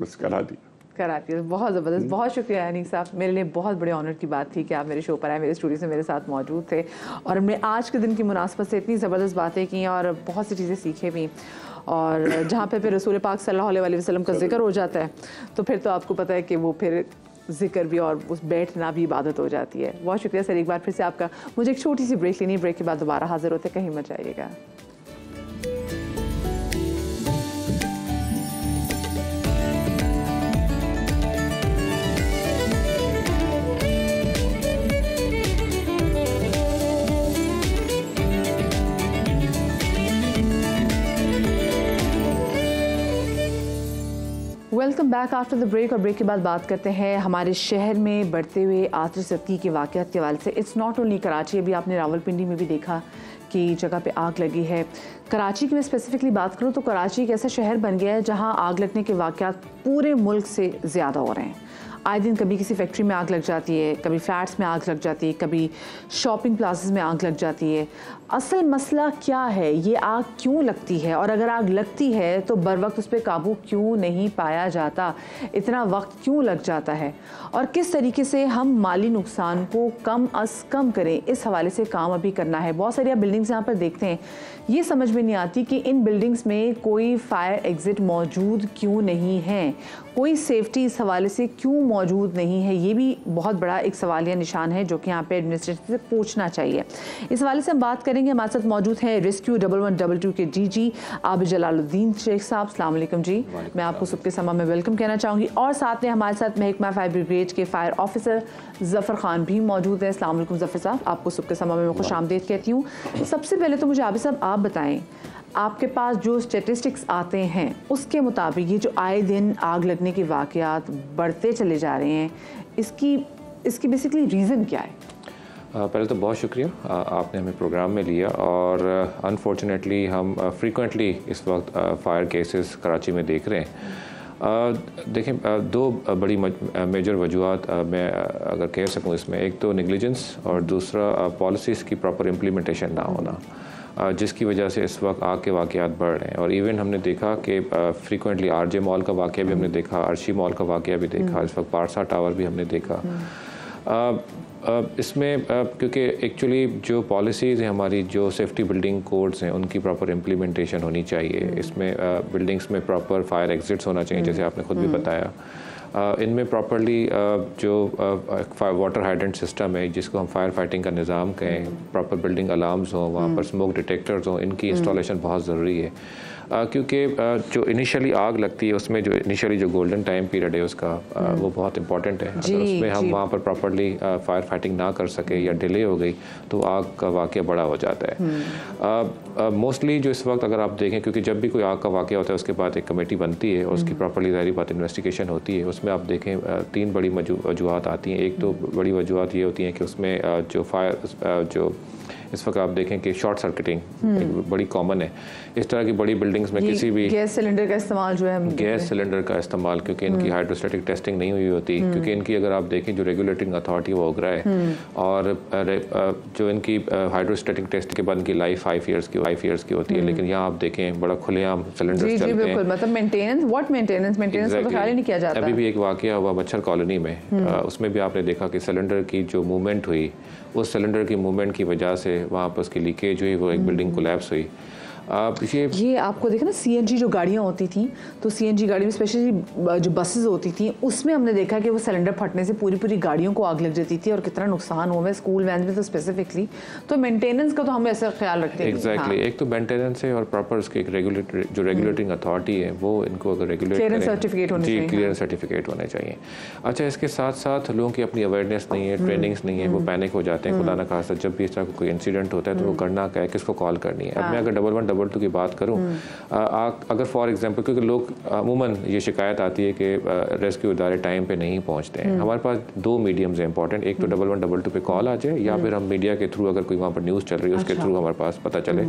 बस करा दी। बहुत ज़बरदस्त, बहुत शुक्रिया अनीक साहब। मेरे लिए बहुत बड़े ऑनर की बात थी कि आप मेरे शो पर आए, मेरे स्टूडियो से मेरे साथ मौजूद थे और हमने आज के दिन की मुनासबत से इतनी ज़बरदस्त बातें की और बहुत सी चीज़ें सीखे भी। और जहाँ पे फिर रसूल पाक सल्लल्लाहु अलैहि वसल्लम का जिक्र हो जाता है तो फिर तो आपको पता है कि वो फिर जिक्र भी और उस बैठना भी इबादत हो जाती है। बहुत शुक्रिया सर एक बार फिर से आपका। मुझे एक छोटी सी ब्रेक लेनी है, ब्रेक के बाद दोबारा हाजिर होते, कहीं मत जाइएगा। Welcome back after the break. और ब्रेक के बाद बात करते हैं हमारे शहर में बढ़ते हुए आतिशबाजी के वाक़यात के हवाले से। इट्स नॉट ओनली कराची, अभी आपने रावलपिंडी में भी देखा कि जगह पे आग लगी है। कराची की मैं स्पेसिफिकली बात करूँ तो कराची एक ऐसा शहर बन गया है जहाँ आग लगने के वाक़यात पूरे मुल्क से ज़्यादा हो रहे हैं। आए दिन कभी किसी फैक्ट्री में आग लग जाती है, कभी फ्लैट्स में आग लग जाती है, कभी शॉपिंग प्लासेस में आग लग जाती है। असल मसला क्या है, ये आग क्यों लगती है, और अगर आग लगती है तो बर वक्त उस पर काबू क्यों नहीं पाया जाता, इतना वक्त क्यों लग जाता है, और किस तरीके से हम माली नुकसान को कम अज़ कम करें, इस हवाले से काम अभी करना है। बहुत सारी आप बिल्डिंग्स यहाँ पर देखते हैं, ये समझ में नहीं आती कि इन बिल्डिंग्स में कोई फायर एग्ज़िट मौजूद क्यों नहीं है, कोई सेफ्टी इस हवाले से क्यों मौजूद नहीं है। ये भी बहुत बड़ा एक सवालिया निशान है जो कि यहाँ पे एडमिनिस्ट्रेशन से पूछना चाहिए। इस हवाले से हम बात करेंगे। हमारे साथ मौजूद हैं रेस्क्यू 1112 के डीजी आबिद जलालुद्दीन शेख साहब। अस्सलाम वालेकुम जी, मैं आपको सुबह के समय में वेलकम कहना चाहूँगी। और साथ में हमारे साथ महकमा फायर ब्रिगेड के फायर ऑफिसर ज़फ़र खान भी मौजूद हैं। अस्सलाम वालेकुम ज़फ़र साहब, आपको सुबह के समय में मैं खुशामदीद कहती हूँ। सबसे पहले तो मुझे आबिद साहब आप बताएं, आपके पास जो स्टेटिस्टिक्स आते हैं उसके मुताबिक ये जो आए दिन आग लगने के वाक़यात बढ़ते चले जा रहे हैं, इसकी बेसिकली रीज़न क्या है? पहले तो बहुत शुक्रिया आपने हमें प्रोग्राम में लिया। और अनफॉर्चुनेटली हम फ्रीक्वेंटली इस वक्त फायर केसेस कराची में देख रहे हैं। देखें, दो बड़ी मेजर वजूहत मैं अगर कह सकूँ इसमें, एक तो नेग्लिजेंस और दूसरा पॉलिसीज़ की प्रॉपर इम्प्लीमेंटेशन ना होना, जिसकी वजह से इस वक्त आग के वाक़यात बढ़ रहे हैं। और इवन हमने देखा कि फ्रीक्वेंटली आरजे मॉल का वाक़या भी हमने देखा, अर्शी मॉल का वाक़या भी देखा, इस वक्त पारसा टावर भी हमने देखा। इसमें क्योंकि एक्चुअली जो पॉलिसीज़ हैं हमारी, जो सेफ्टी बिल्डिंग कोड्स हैं, उनकी प्रॉपर इम्प्लीमेंटेशन होनी चाहिए। इसमें बिल्डिंग्स में प्रॉपर फायर एग्जिट्स होना चाहिए, जैसे आपने खुद भी बताया। इनमें प्रॉपर्ली जो वाटर हाइड्रेंट सिस्टम है, जिसको हम फायर फाइटिंग का निज़ाम कहें, प्रॉपर बिल्डिंग अलार्म्स हों, वहाँ पर स्मोक डिटेक्टर्स हों, इनकी इंस्टॉलेशन बहुत ज़रूरी है। क्योंकि जो इनिशियली आग लगती है उसमें जो इनिशियली जो गोल्डन टाइम पीरियड है उसका वो बहुत इंपॉर्टेंट है। अगर उसमें हम वहाँ पर प्रॉपर्ली फायर फाइटिंग ना कर सके या डिले हो गई तो आग का वाक़या बड़ा हो जाता है। मोस्टली जो इस वक्त अगर आप देखें, क्योंकि जब भी कोई आग का वाक़या होता है उसके बाद एक कमेटी बनती है और उसकी प्रॉपर्ली ज़ाहिर बात इन्वेस्टिगेशन होती है। उसमें आप देखें तीन बड़ी वजूहत आती हैं। एक तो बड़ी वजूहत ये होती हैं कि उसमें जो फायर जो इस वक्त आप देखें कि शॉर्ट सर्किटिंग बड़ी कॉमन है। इस तरह की बड़ी बिल्डिंग्स में किसी भी गैस सिलेंडर का इस्तेमाल जो है, गैस सिलेंडर का इस्तेमाल, क्योंकि इनकी हाइड्रोस्टैटिक टेस्टिंग नहीं हुई होती, क्योंकि इनकी अगर आप देखें जो रेगुलेटिंग अथॉरिटी वो ओगरा है, और जो इनकी हाइड्रोस्टैटिक टेस्ट के बाद इनकी लाइफ 5 ईयर्स की होती है। लेकिन यहाँ आप देखें बड़ा खुलेआम सिलेंडर चलते हैं। मतलब मेंटेनेंस तो ख्याल ही नहीं किया जाता। अभी भी एक वाकया हुआ मच्छर कॉलोनी में, उसमें भी आपने देखा कि सिलेंडर की जो मूवमेंट हुई, उस सिलेंडर की मूवमेंट की वजह से वहाँ पर उसकी लीकेज हुई, वो एक बिल्डिंग कोलैप्स हुई। ये आपको देखा ना, सीएनजी जो गाड़ियाँ होती थी, तो सीएनजी गाड़ी में स्पेशली जो बसेस होती थी, उसमें हमने देखा कि वो सिलेंडर फटने से पूरी पूरी गाड़ियों को आग लग जाती थी और कितना नुकसान हुआ है स्कूल वैन में तो स्पेसिफिकली। तो मेंटेनेंस का तो हम ऐसा ख्याल रखते हैं। एग्जैक्टली, एक तो मेंटेनेंस है और प्रॉपर उसके एक रेगुलेटिंग अथॉरिटी है, वो इनको अगर रेगुलेट क्लियरेंस सर्टिफिकेट होने चाहिए। अच्छा, इसके साथ साथ लोगों की अपनी अवेयरनेस नहीं है, ट्रेनिंग्स नहीं है, वो पैनिक हो जाते हैं। खुदा न खास्ता जब भी इस तरह कोई इंसिडेंट होता है तो वो करना क्या है, किसको कॉल करनी है। अब मैं अगर 1112 की बात करूं, अगर फॉर एग्जांपल, क्योंकि लोग अमूमन ये शिकायत आती है कि रेस्क्यू इदारे टाइम पे नहीं पहुंचते हैं। हमारे पास दो मीडियम्स हैं इंपॉर्टेंट, एक तो 1112 पे कॉल आ जाए, या फिर हम मीडिया के थ्रू अगर कोई वहाँ पर न्यूज़ चल रही है उसके थ्रू हमारे पास पता चले।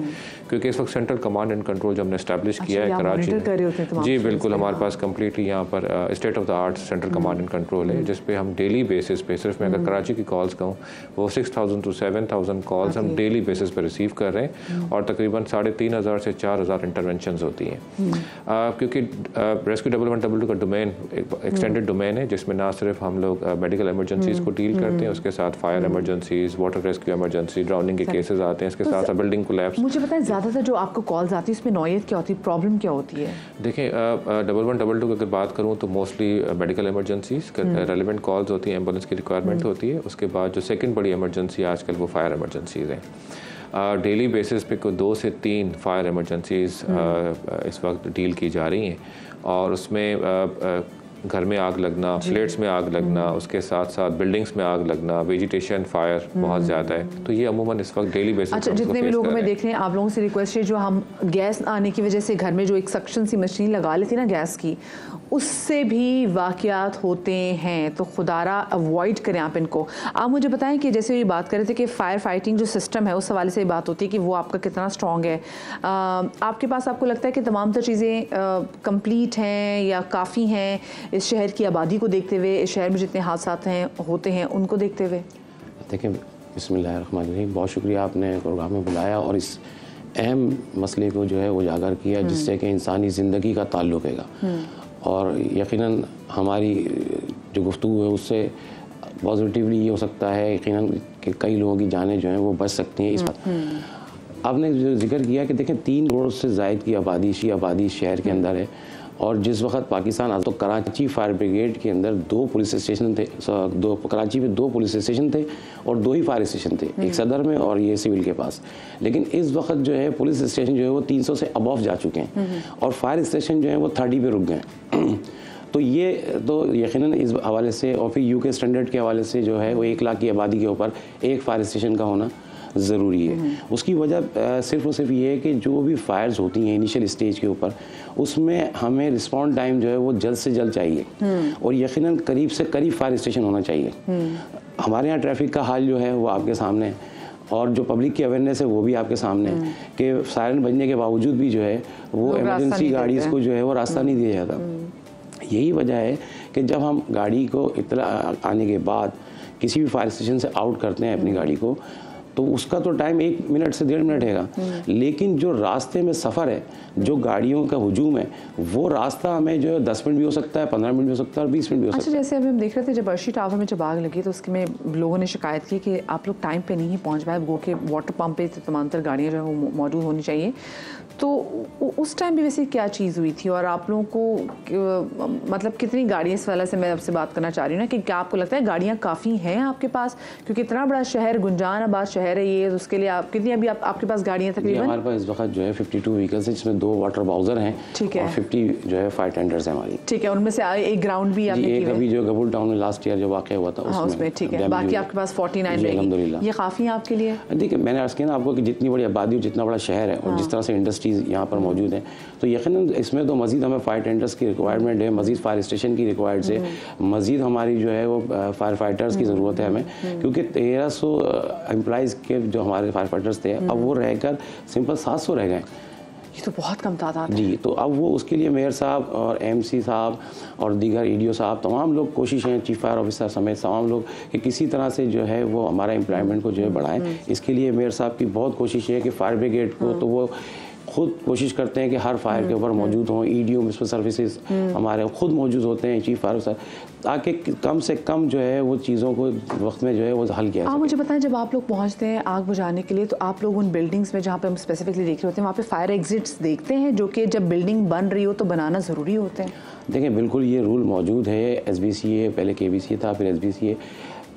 क्योंकि इस वक्त सेंट्रल कमांड एंड कंट्रोल जो हमने एस्टैब्लिश किया है कराची में, जी बिल्कुल, हमारे पास कम्प्लीटली यहाँ पर state of the art central command and control है, जिसपे हम डेली बेसिस पे, सिर्फ मैं अगर कराची की कॉल्स कहूँ, वो 6000 to 7000 कॉल्स हम डेली बेसिस पे रिसीव कर रहे हैं, और तकरीबन 3.5 3000 से 4000 इंटरवेंशंस होती हैं। क्योंकि रेस्क्यू 1112 का डोमेन एक्सटेंडेड डोमेन है, जिसमें ना सिर्फ हम लोग मेडिकल एमरजेंसीज को डील करते हैं, उसके साथ fire emergencies, water rescue emergency, drowning के केसेस आते हैं, इसके साथ साथ बिल्डिंग कोलैप्स। मुझे बताएं ज़्यादातर जो आपको कॉल्स आती है उसमें नौयत क्या होती है, प्रॉब्लम क्या होती है? देखें 1112 की अगर बात करूँ तो mostly medical emergencies relevant calls होती हैं, एम्बुलेंस की रिक्वायरमेंट होती है। उसके बाद जो सेकंड बड़ी एमरजेंसी आजकल वो फायर एमरजेंसीज हैं। डेली बेसिस पे कोई 2 से 3 फायर एमरजेंसीज इस वक्त डील की जा रही हैं, और उसमें घर में आग लगना, फ्लैट्स में आग लगना, उसके साथ साथ बिल्डिंग्स में आग लगना, वेजिटेशन फायर बहुत ज़्यादा है। तो ये अमूमन इस वक्त डेली बेसिस। अच्छा, जितने भी लोगों में देख रहे हैं, आप लोगों से रिक्वेस्ट है, जो हम गैस आने की वजह से घर में जो एक सक्शन सी मशीन लगा लेती ना गैस की, उससे भी वाक़यात होते हैं, तो खुदारा अवॉइड करें आप इनको। आप मुझे बताएं कि जैसे ये बात कर रहे थे कि फायर फाइटिंग जो सिस्टम है उस हवाले से बात होती है कि वो आपका कितना स्ट्रॉन्ग है। आपके पास आपको लगता है कि तमाम तर चीज़ें कंप्लीट हैं या काफ़ी हैं इस शहर की आबादी को देखते हुए, इस शहर में जितने हादसात हैं होते हैं उनको देखते हुए? देखिए, बिस्मिल्लाहिर्रहमानिर्रहीम, बहुत शुक्रिया आपने प्रोग्राम में बुलाया और इस अहम मसले को जो है उजागर किया, जिससे कि इंसानी ज़िंदगी का ताल्लुक़ है। और यकीनन हमारी जो गुफ्तगू है उससे पॉजिटिवली ये हो सकता है यकीनन कि कई लोगों की जानें जो हैं वो बच सकती हैं। इस बात आपने जो जिक्र किया कि देखें 3 करोड़ से ज़ायद की आबादी शहर के अंदर है, और जिस वक्त पाकिस्तान तो कराची फायर ब्रिगेड के अंदर 2 पुलिस स्टेशन थे, कराची में 2 पुलिस स्टेशन थे और 2 ही फायर स्टेशन थे, एक सदर में और ये सिविल के पास। लेकिन इस वक्त जो है पुलिस स्टेशन जो है वो 300 से अबव जा चुके हैं और फायर स्टेशन जो है वो 30 पे रुक गए। तो ये तो यकीनन इस हवाले से, और फिर यूके स्टैंडर्ड के हवाले से जो है वो 1 लाख की आबादी के ऊपर एक फायर स्टेशन का होना ज़रूरी है। उसकी वजह सिर्फ और सिर्फ ये है कि जो भी फायर्स होती हैं इनिशियल स्टेज के ऊपर, उसमें हमें रिस्पॉन्ड टाइम जो है वो जल्द से जल्द चाहिए, और यकीनन करीब से करीब फायर स्टेशन होना चाहिए। हमारे यहाँ ट्रैफिक का हाल जो है वो आपके सामने है, और जो पब्लिक की अवेयरनेस है वो भी आपके सामने है कि सायरन बजने के बावजूद भी जो है वो इमरजेंसी गाड़ीज़ को जो है वो रास्ता नहीं दिया जाता। यही वजह है कि जब हम गाड़ी को इत्तला आने के बाद किसी भी फायर स्टेशन से आउट करते हैं अपनी गाड़ी को, तो उसका तो टाइम 1 मिनट से 1.5 मिनट है, लेकिन जो रास्ते में सफ़र है, जो गाड़ियों का हुजूम है, वो रास्ता हमें जो है 10 मिनट भी हो सकता है, 15 मिनट भी हो सकता है और 20 मिनट भी हो सकता है। अच्छा, जैसे अभी हम देख रहे थे जब अर्शी टावर में जब आग लगी तो उसके में लोगों ने शिकायत की कि आप लोग टाइम पे नहीं पहुंच पाए, वो के वाटर पंप पे तमाम तर गाड़ियाँ जो है वो मौजूद होनी चाहिए। तो उस टाइम भी वैसे क्या चीज़ हुई थी, और आप लोगों को मतलब कितनी गाड़ियाँ, इस वाले से मैं आपसे बात करना चाह रही हूँ ना कि क्या आपको लगता है गाड़ियाँ काफ़ी हैं आपके पास, क्योंकि इतना बड़ा शहर, गुंजान आबाद शहर है ये, तो उसके लिए आप कितनी अभी आपके पास गाड़ियाँ तकरीबन? हमारे पास इस वक्त जो है 52 व्हीकल्स हैं, जिसमें 2 वाटर बाउजर हैं, ठीक है, और 50 जो है फायर टेंडर्स हैं हमारी। ठीक है, उनमें से एक ग्राउंड भी आपने एक अभी जो गबूल टाउन में लास्ट ईयर जो वाक़या हुआ था उसमें, ठीक है, बाकी आपके पास 49 अल्हम्दुलिल्लाह। ये काफ़ी है आपके लिए? देखिए, मैंने अर्ज़ किया ना आपको कि जितनी बड़ी आबादी और जितना बड़ा शहर है और जिस तरह से इंडस्ट्रीज़ यहाँ पर मौजूद हैं, तो यकीनन इसमें तो मज़ीद हमें फायर टेंडर्स की रिक्वायरमेंट है, मज़ीद फायर स्टेशन की रिक्वायर्ड है, मज़ीद हमारी जो है वो फायर फाइटर्स की ज़रूरत है हमें, क्योंकि 1300 एम्प्लॉइज़ के जो हमारे फायर फाइटर्स थे अब वो रहकर सिंपल 700 रह गए। ये तो बहुत कम तादाद है जी। तो अब वो उसके लिए मेयर साहब और एमसी साहब और दीगर ईडीओ साहब तमाम लोग कोशिश हैं, चीफ फायर ऑफिसर समेत तमाम लोग, कि किसी तरह से जो है वो हमारा एम्प्लॉयमेंट को जो है बढ़ाएं। इसके लिए मेयर साहब की बहुत कोशिश है कि फायर ब्रिगेड को तो वो खुद कोशिश करते हैं कि हर फायर के ऊपर मौजूद हों, ईडीओ म्युनिसिपल सर्विसेज हमारे खुद मौजूद होते हैं, चीफ फायर ऑफिसर, ताकि कम से कम जो है वो चीज़ों को वक्त में जो है वो हल किया। आप मुझे बताएं, जब आप लोग पहुंचते हैं आग बुझाने के लिए, तो आप लोग उन बिल्डिंग्स में जहाँ पे हम स्पेसिफिकली देख रहे होते हैं वहाँ पे फायर एग्जिट्स देखते हैं, जो कि जब बिल्डिंग बन रही हो तो बनाना ज़रूरी होते हैं? देखें, बिल्कुल ये रूल मौजूद है, SBCA पहले KBCA था, फिर SBCA,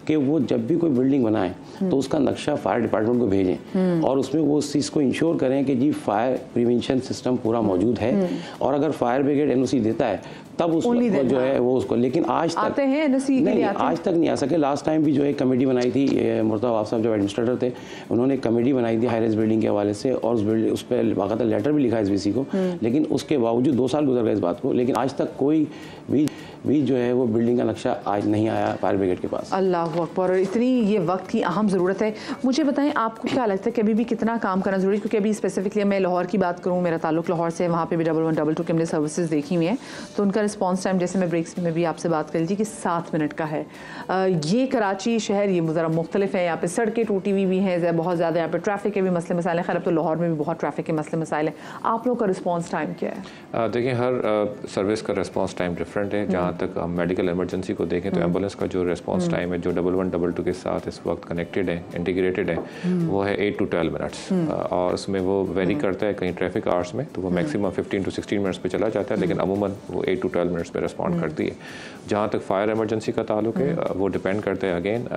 कि वो जब भी कोई बिल्डिंग बनाए तो उसका नक्शा फायर डिपार्टमेंट को भेजें और उसमें वो उस चीज़ को इंश्योर करें कि जी फायर प्रिवेंशन सिस्टम पूरा मौजूद है, और अगर फायर ब्रिगेड NOC देता है तब उसको जो है वो उसको, लेकिन आज तक आते हैं NOC के लिए आज तक नहीं आ सके। लास्ट टाइम भी जो एक कमेटी बनाई थी, मुर्तज़ा साहब जब एडमिनिस्ट्रेटर थे, उन्होंने एक कमेटी बनाई थी हाई राइज बिल्डिंग के हवाले से, और उस पर बाकायदा लेटर भी लिखा SBC को, लेकिन उसके बावजूद 2 साल गुजर गए इस बात को, लेकिन आज तक कोई भी जो है वो बिल्डिंग का नक्शा आज नहीं आया फायर ब्रिगेड के पास। अल्लाह अकबर, इतनी ये वक्त की अहम ज़रूरत है। मुझे बताएं, आपको क्या लगता है कि अभी भी कितना काम करना ज़रूरी है? क्योंकि अभी स्पेसिफिकली मैं लाहौर की बात करूँ, मेरा ताल्लुक लाहौर से, वहाँ पे भी 1112 के हमने सर्विसेज देखी हुई हैं, तो उनका रिस्पॉन्स टाइम, जैसे मैं ब्रेक्स में भी आपसे बात कर लीजिए कि 7 मिनट का है। ये कराची शहर ये ज़रा मुख्तलिफ है, यहाँ पे सड़कें टूटी हुई भी हैं बहुत ज़्यादा, यहाँ पे ट्रैफिक के भी मसले मसाइल हैं। खैर अब तो लाहौर में भी बहुत ट्रैफिक के मसले मसाइल हैं। आप लोग का रिस्पॉन्स टाइम क्या है? देखिए, हर सर्विस का रिस्पॉन्स टाइम डिफरेंट है। जहाँ तक हम मेडिकल इमरजेंसी को देखें तो एम्बुलेंस का जो रिस्पॉन्स टाइम है, जो 1122 के साथ इस वक्त कनेक्टेड है, इंटीग्रेटेड है, वो है 8 to 12 मिनट्स। और उसमें वो वेरी करता है, कहीं ट्रैफिक आवर्स में तो वो मैक्सिमम 15 to 16 मिनट्स पे चला जाता है, लेकिन अमूमन वो 8 to 12 मिनट्स पे रिस्पॉन्ड करती है। जहाँ तक फायर इमरजेंसी का ताल्लुक है, वो डिपेंड करता है अगेन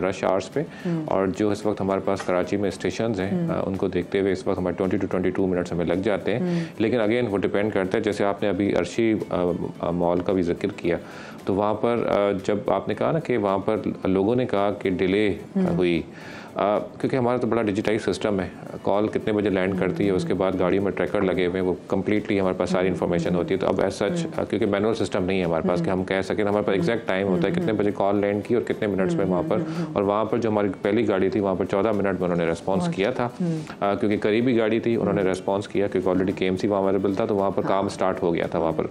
रश आवर्स पे, और जो इस वक्त हमारे पास कराची में स्टेशंस हैं उनको देखते हुए इस वक्त हमारे 20 to 22 मिनट्स हमें लग जाते हैं। लेकिन अगेन वो डिपेंड करता है, जैसे आपने अभी अर्शी मॉल का भी जिक्र किया, तो वहाँ पर जब आपने कहा ना कि वहाँ पर लोगों ने कहा कि डिले हुई, क्योंकि हमारा तो बड़ा डिजिटाइज सिस्टम है, कॉल कितने बजे लैंड करती है, उसके बाद गाड़ियों में ट्रैकर लगे हुए हैं, वो कम्प्लीटली हमारे पास सारी इन्फॉर्मेशन होती है। तो अब एज सच क्योंकि मैनुअल सिस्टम नहीं है हमारे पास कि हम कह सकें, हमारे पास एग्जैक्ट टाइम होता है कितने बजे कॉल लैंड की और कितने मिनट्स में वहाँ पर। और वहाँ पर जो हमारी पहली गाड़ी थी वहाँ पर 14 मिनट में उन्होंने रेस्पॉन्स किया था, क्योंकि करीबी गाड़ी थी, उन्होंने रेस्पॉन्स किया क्योंकि ऑलरेडी KMC वहाँ अवेलेबल था, तो वहाँ पर काम स्टार्ट हो गया था वहाँ पर।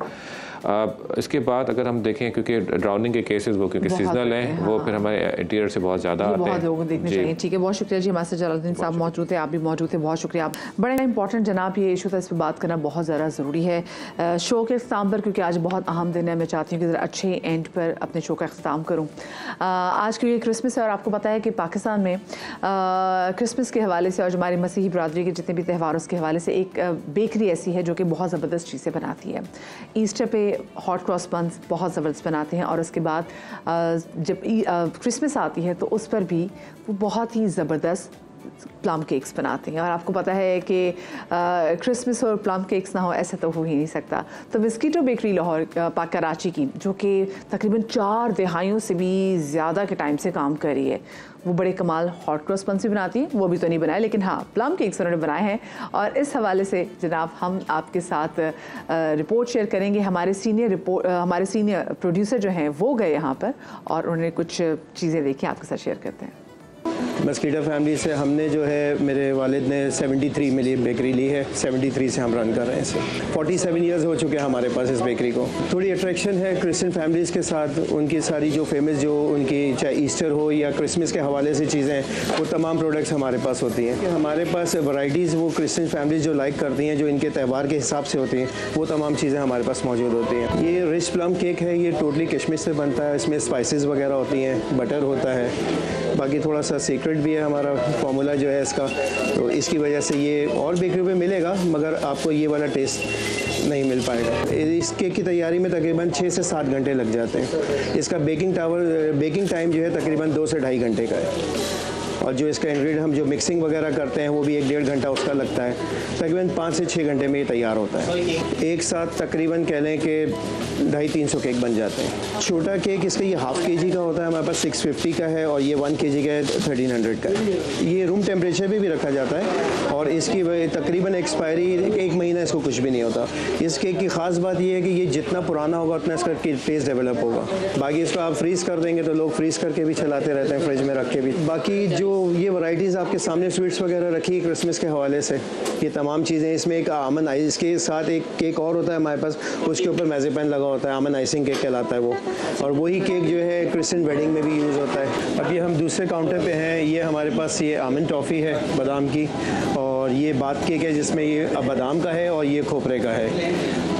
इसके बाद अगर हम देखें, क्योंकि ड्राउनिंग के केसेस वो क्योंकि सीजनल हैं, वो फिर हमारे इंटीरियर से बहुत ज़्यादा आते हैं, बहुत लोगों को देखने चाहिए। ठीक है, बहुत शुक्रिया जी, हमारे साथ जलालुद्दीन साहब मौजूद थे, आप भी मौजूद थे, बहुत शुक्रिया। बड़ा इंपॉर्टेंट जनाब ये इशू था, इस पर बात करना बहुत ज़्यादा ज़रूरी है शो के अख्ताम पर, क्योंकि आज बहुत अहम दिन है। मैं चाहती हूँ कि ज़रा अच्छे एंड पर अपने शो का अख्ताम करूँ। आज क्योंकि क्रिसमस है और आपको पता है कि पाकिस्तान में क्रिसमस के हवाले से और जो हमारी मसीही बरादरी के जितने भी त्यौहार उसके हवाले से एक बेकरी ऐसी है जो कि बहुत ज़बरदस्त चीज़ें बनाती है। ईस्टर पे हॉट क्रॉस बन्स बहुत ज़बरदस्त बनाते हैं, और उसके बाद जब क्रिसमस आती है तो उस पर भी वो बहुत ही ज़बरदस्त प्लम केक्स बनाते हैं। और आपको पता है कि क्रिसमस और प्लम केक्स ना हो ऐसा तो हो ही नहीं सकता। तो बिस्किटो बेकरी लाहौर कराची की, जो कि तकरीबन 4 दहाइयों से भी ज़्यादा के टाइम से काम कर रही है, वो बड़े कमाल हॉट क्रॉस बन्स भी बनाती हैं। वो भी तो नहीं बनाए, लेकिन हाँ प्लम केक्स उन्होंने बनाए हैं। और इस हवाले से जनाब हम आपके साथ रिपोर्ट शेयर करेंगे। हमारे सीनियर प्रोड्यूसर जो हैं वो गए यहाँ पर और उन्होंने कुछ चीज़ें देखी, आपके साथ शेयर करते हैं। मस्कीटा फैमिली से हमने जो है, मेरे वालिद ने 73 में लिए बेकरी ली है, 73 से हम रन कर रहे हैं इसे। 47 ईयर्स हो चुके हैं हमारे पास इस बेकरी को। थोड़ी अट्रैक्शन है क्रिश्चियन फैमिलीज़ के साथ, उनकी सारी जो फेमस जो उनकी चाहे ईस्टर हो या क्रिसमस के हवाले से चीज़ें, वो तमाम प्रोडक्ट्स हमारे पास होती हैं। हमारे पास वैराइटीज़ वो क्रिश्चियन फैमिलीज़ जो लाइक करती हैं, जो इनके त्यौहार के हिसाब से होती हैं, वो तमाम चीज़ें हमारे पास मौजूद होती हैं। ये रिच प्लम केक है, ये टोटली किशमिश से बनता है, इसमें स्पाइसेस वगैरह होती हैं, बटर होता है, बाकी थोड़ा सा सीक्रेट भी है हमारा फार्मूला जो है इसका, तो इसकी वजह से ये और बेकरी पे मिलेगा मगर आपको ये वाला टेस्ट नहीं मिल पाएगा। इस केक की तैयारी में तकरीबन 6 से 7 घंटे लग जाते हैं। इसका बेकिंग टाइम जो है तकरीबन 2 से ढाई घंटे का है, और जो इसका इंग्रेडिएंट हम जो मिक्सिंग वगैरह करते हैं वो भी 1-1.5 घंटा उसका लगता है। तकरीबन 5 से 6 घंटे में ये तैयार होता है। एक साथ तकरीबन कह लें कि 250-300 केक बन जाते हैं। छोटा केक इसका ये ½ kg का होता है, हमारे पास 650 का है, और ये 1 kg का है 1300 का है। ये रूम टेम्परेचर पे भी रखा जाता है, और इसकी तकरीबन एक्सपायरी 1 महीना इसको कुछ भी नहीं होता। इस केक की ख़ास बात ये है कि ये जितना पुराना होगा उतना इसका टेस्ट डेवलप होगा। बाकी इसको आप फ्रीज़ कर देंगे तो लोग फ्रीज़ करके भी चलाते रहते हैं, फ्रिज में रख के भी। बाकी जो ये वैराइटीज़ आपके सामने स्वीट्स वगैरह रखी है क्रिसमस के हवाले से, ये तमाम चीज़ें, इसमें एक आमन आइस, इसके साथ एक केक और होता है हमारे पास, उसके ऊपर मैज़ेपैन लगा होता है, आमन आइसिंग केक कहलाता है वो, और वही केक जो है क्रिश्चियन वेडिंग में भी यूज़ होता है। अभी हम दूसरे काउंटर पे हैं, ये हमारे पास ये आमन टॉफ़ी है बादाम की, और ये बात केक है जिसमें ये बादाम का है और ये खोपरे का है,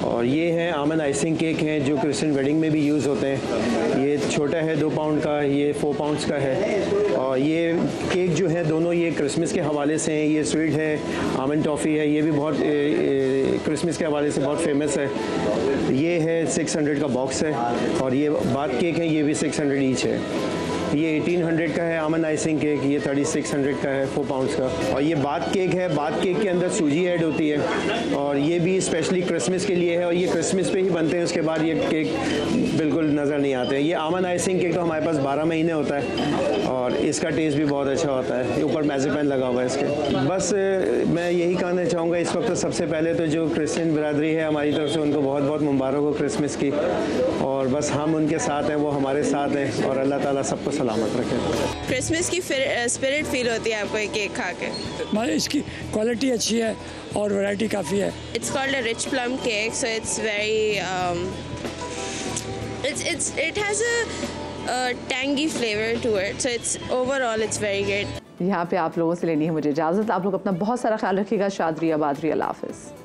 और ये है आमन आइसिंग केक हैं जो क्रिश्चियन वेडिंग में भी यूज़ होते हैं। ये छोटा है 2 पाउंड का, ये 4 पाउंड्स का है, और ये केक जो है दोनों ये क्रिसमस के हवाले से हैं। ये स्वीट है, आमंड टॉफ़ी है, ये भी बहुत क्रिसमस के हवाले से बहुत फेमस है। ये है 600 का बॉक्स है, और ये बात केक है, ये भी 600 ईच है। ये 1800 का है आमन आइसिंग केक, ये 3600 का है 4 पाउंड्स का, और ये बात केक है। बात केक के अंदर सूजी ऐड होती है, और ये भी स्पेशली क्रिसमस के लिए है, और ये क्रिसमस पे ही बनते हैं, उसके बाद ये केक बिल्कुल नज़र नहीं आते हैं। ये आमन आइसिंग केक तो हमारे पास 12 महीने होता है, और इसका टेस्ट भी बहुत अच्छा होता है। ऊपर मैज़ेपैन लगा हुआ है इसके। बस मैं यही कहना चाहूँगा इस वक्त सबसे पहले तो जो क्रिश्चियन बिरादरी है हमारी तरफ से, उनको बहुत बहुत मुबारक हो क्रिसमस की, और बस हम उनके साथ हैं, वो हमारे साथ हैं, और अल्लाह ताला सबको सलामत रखें। क्रिसमस की स्पिरिट फील होती है आपको ये केक खा के? मतलब इसकी क्वालिटी अच्छी है और वैरायटी काफ़ी है। It's called a rich plum cake, so it's very It has a tangy flavor to it, so it's overall it's very great. यहाँ पे आप लोगों से लेनी है मुझे इजाज़त। आप लोग अपना बहुत सारा ख्याल रखिएगा। शादरी आबादरी, अल्लाह हाफ़िज़।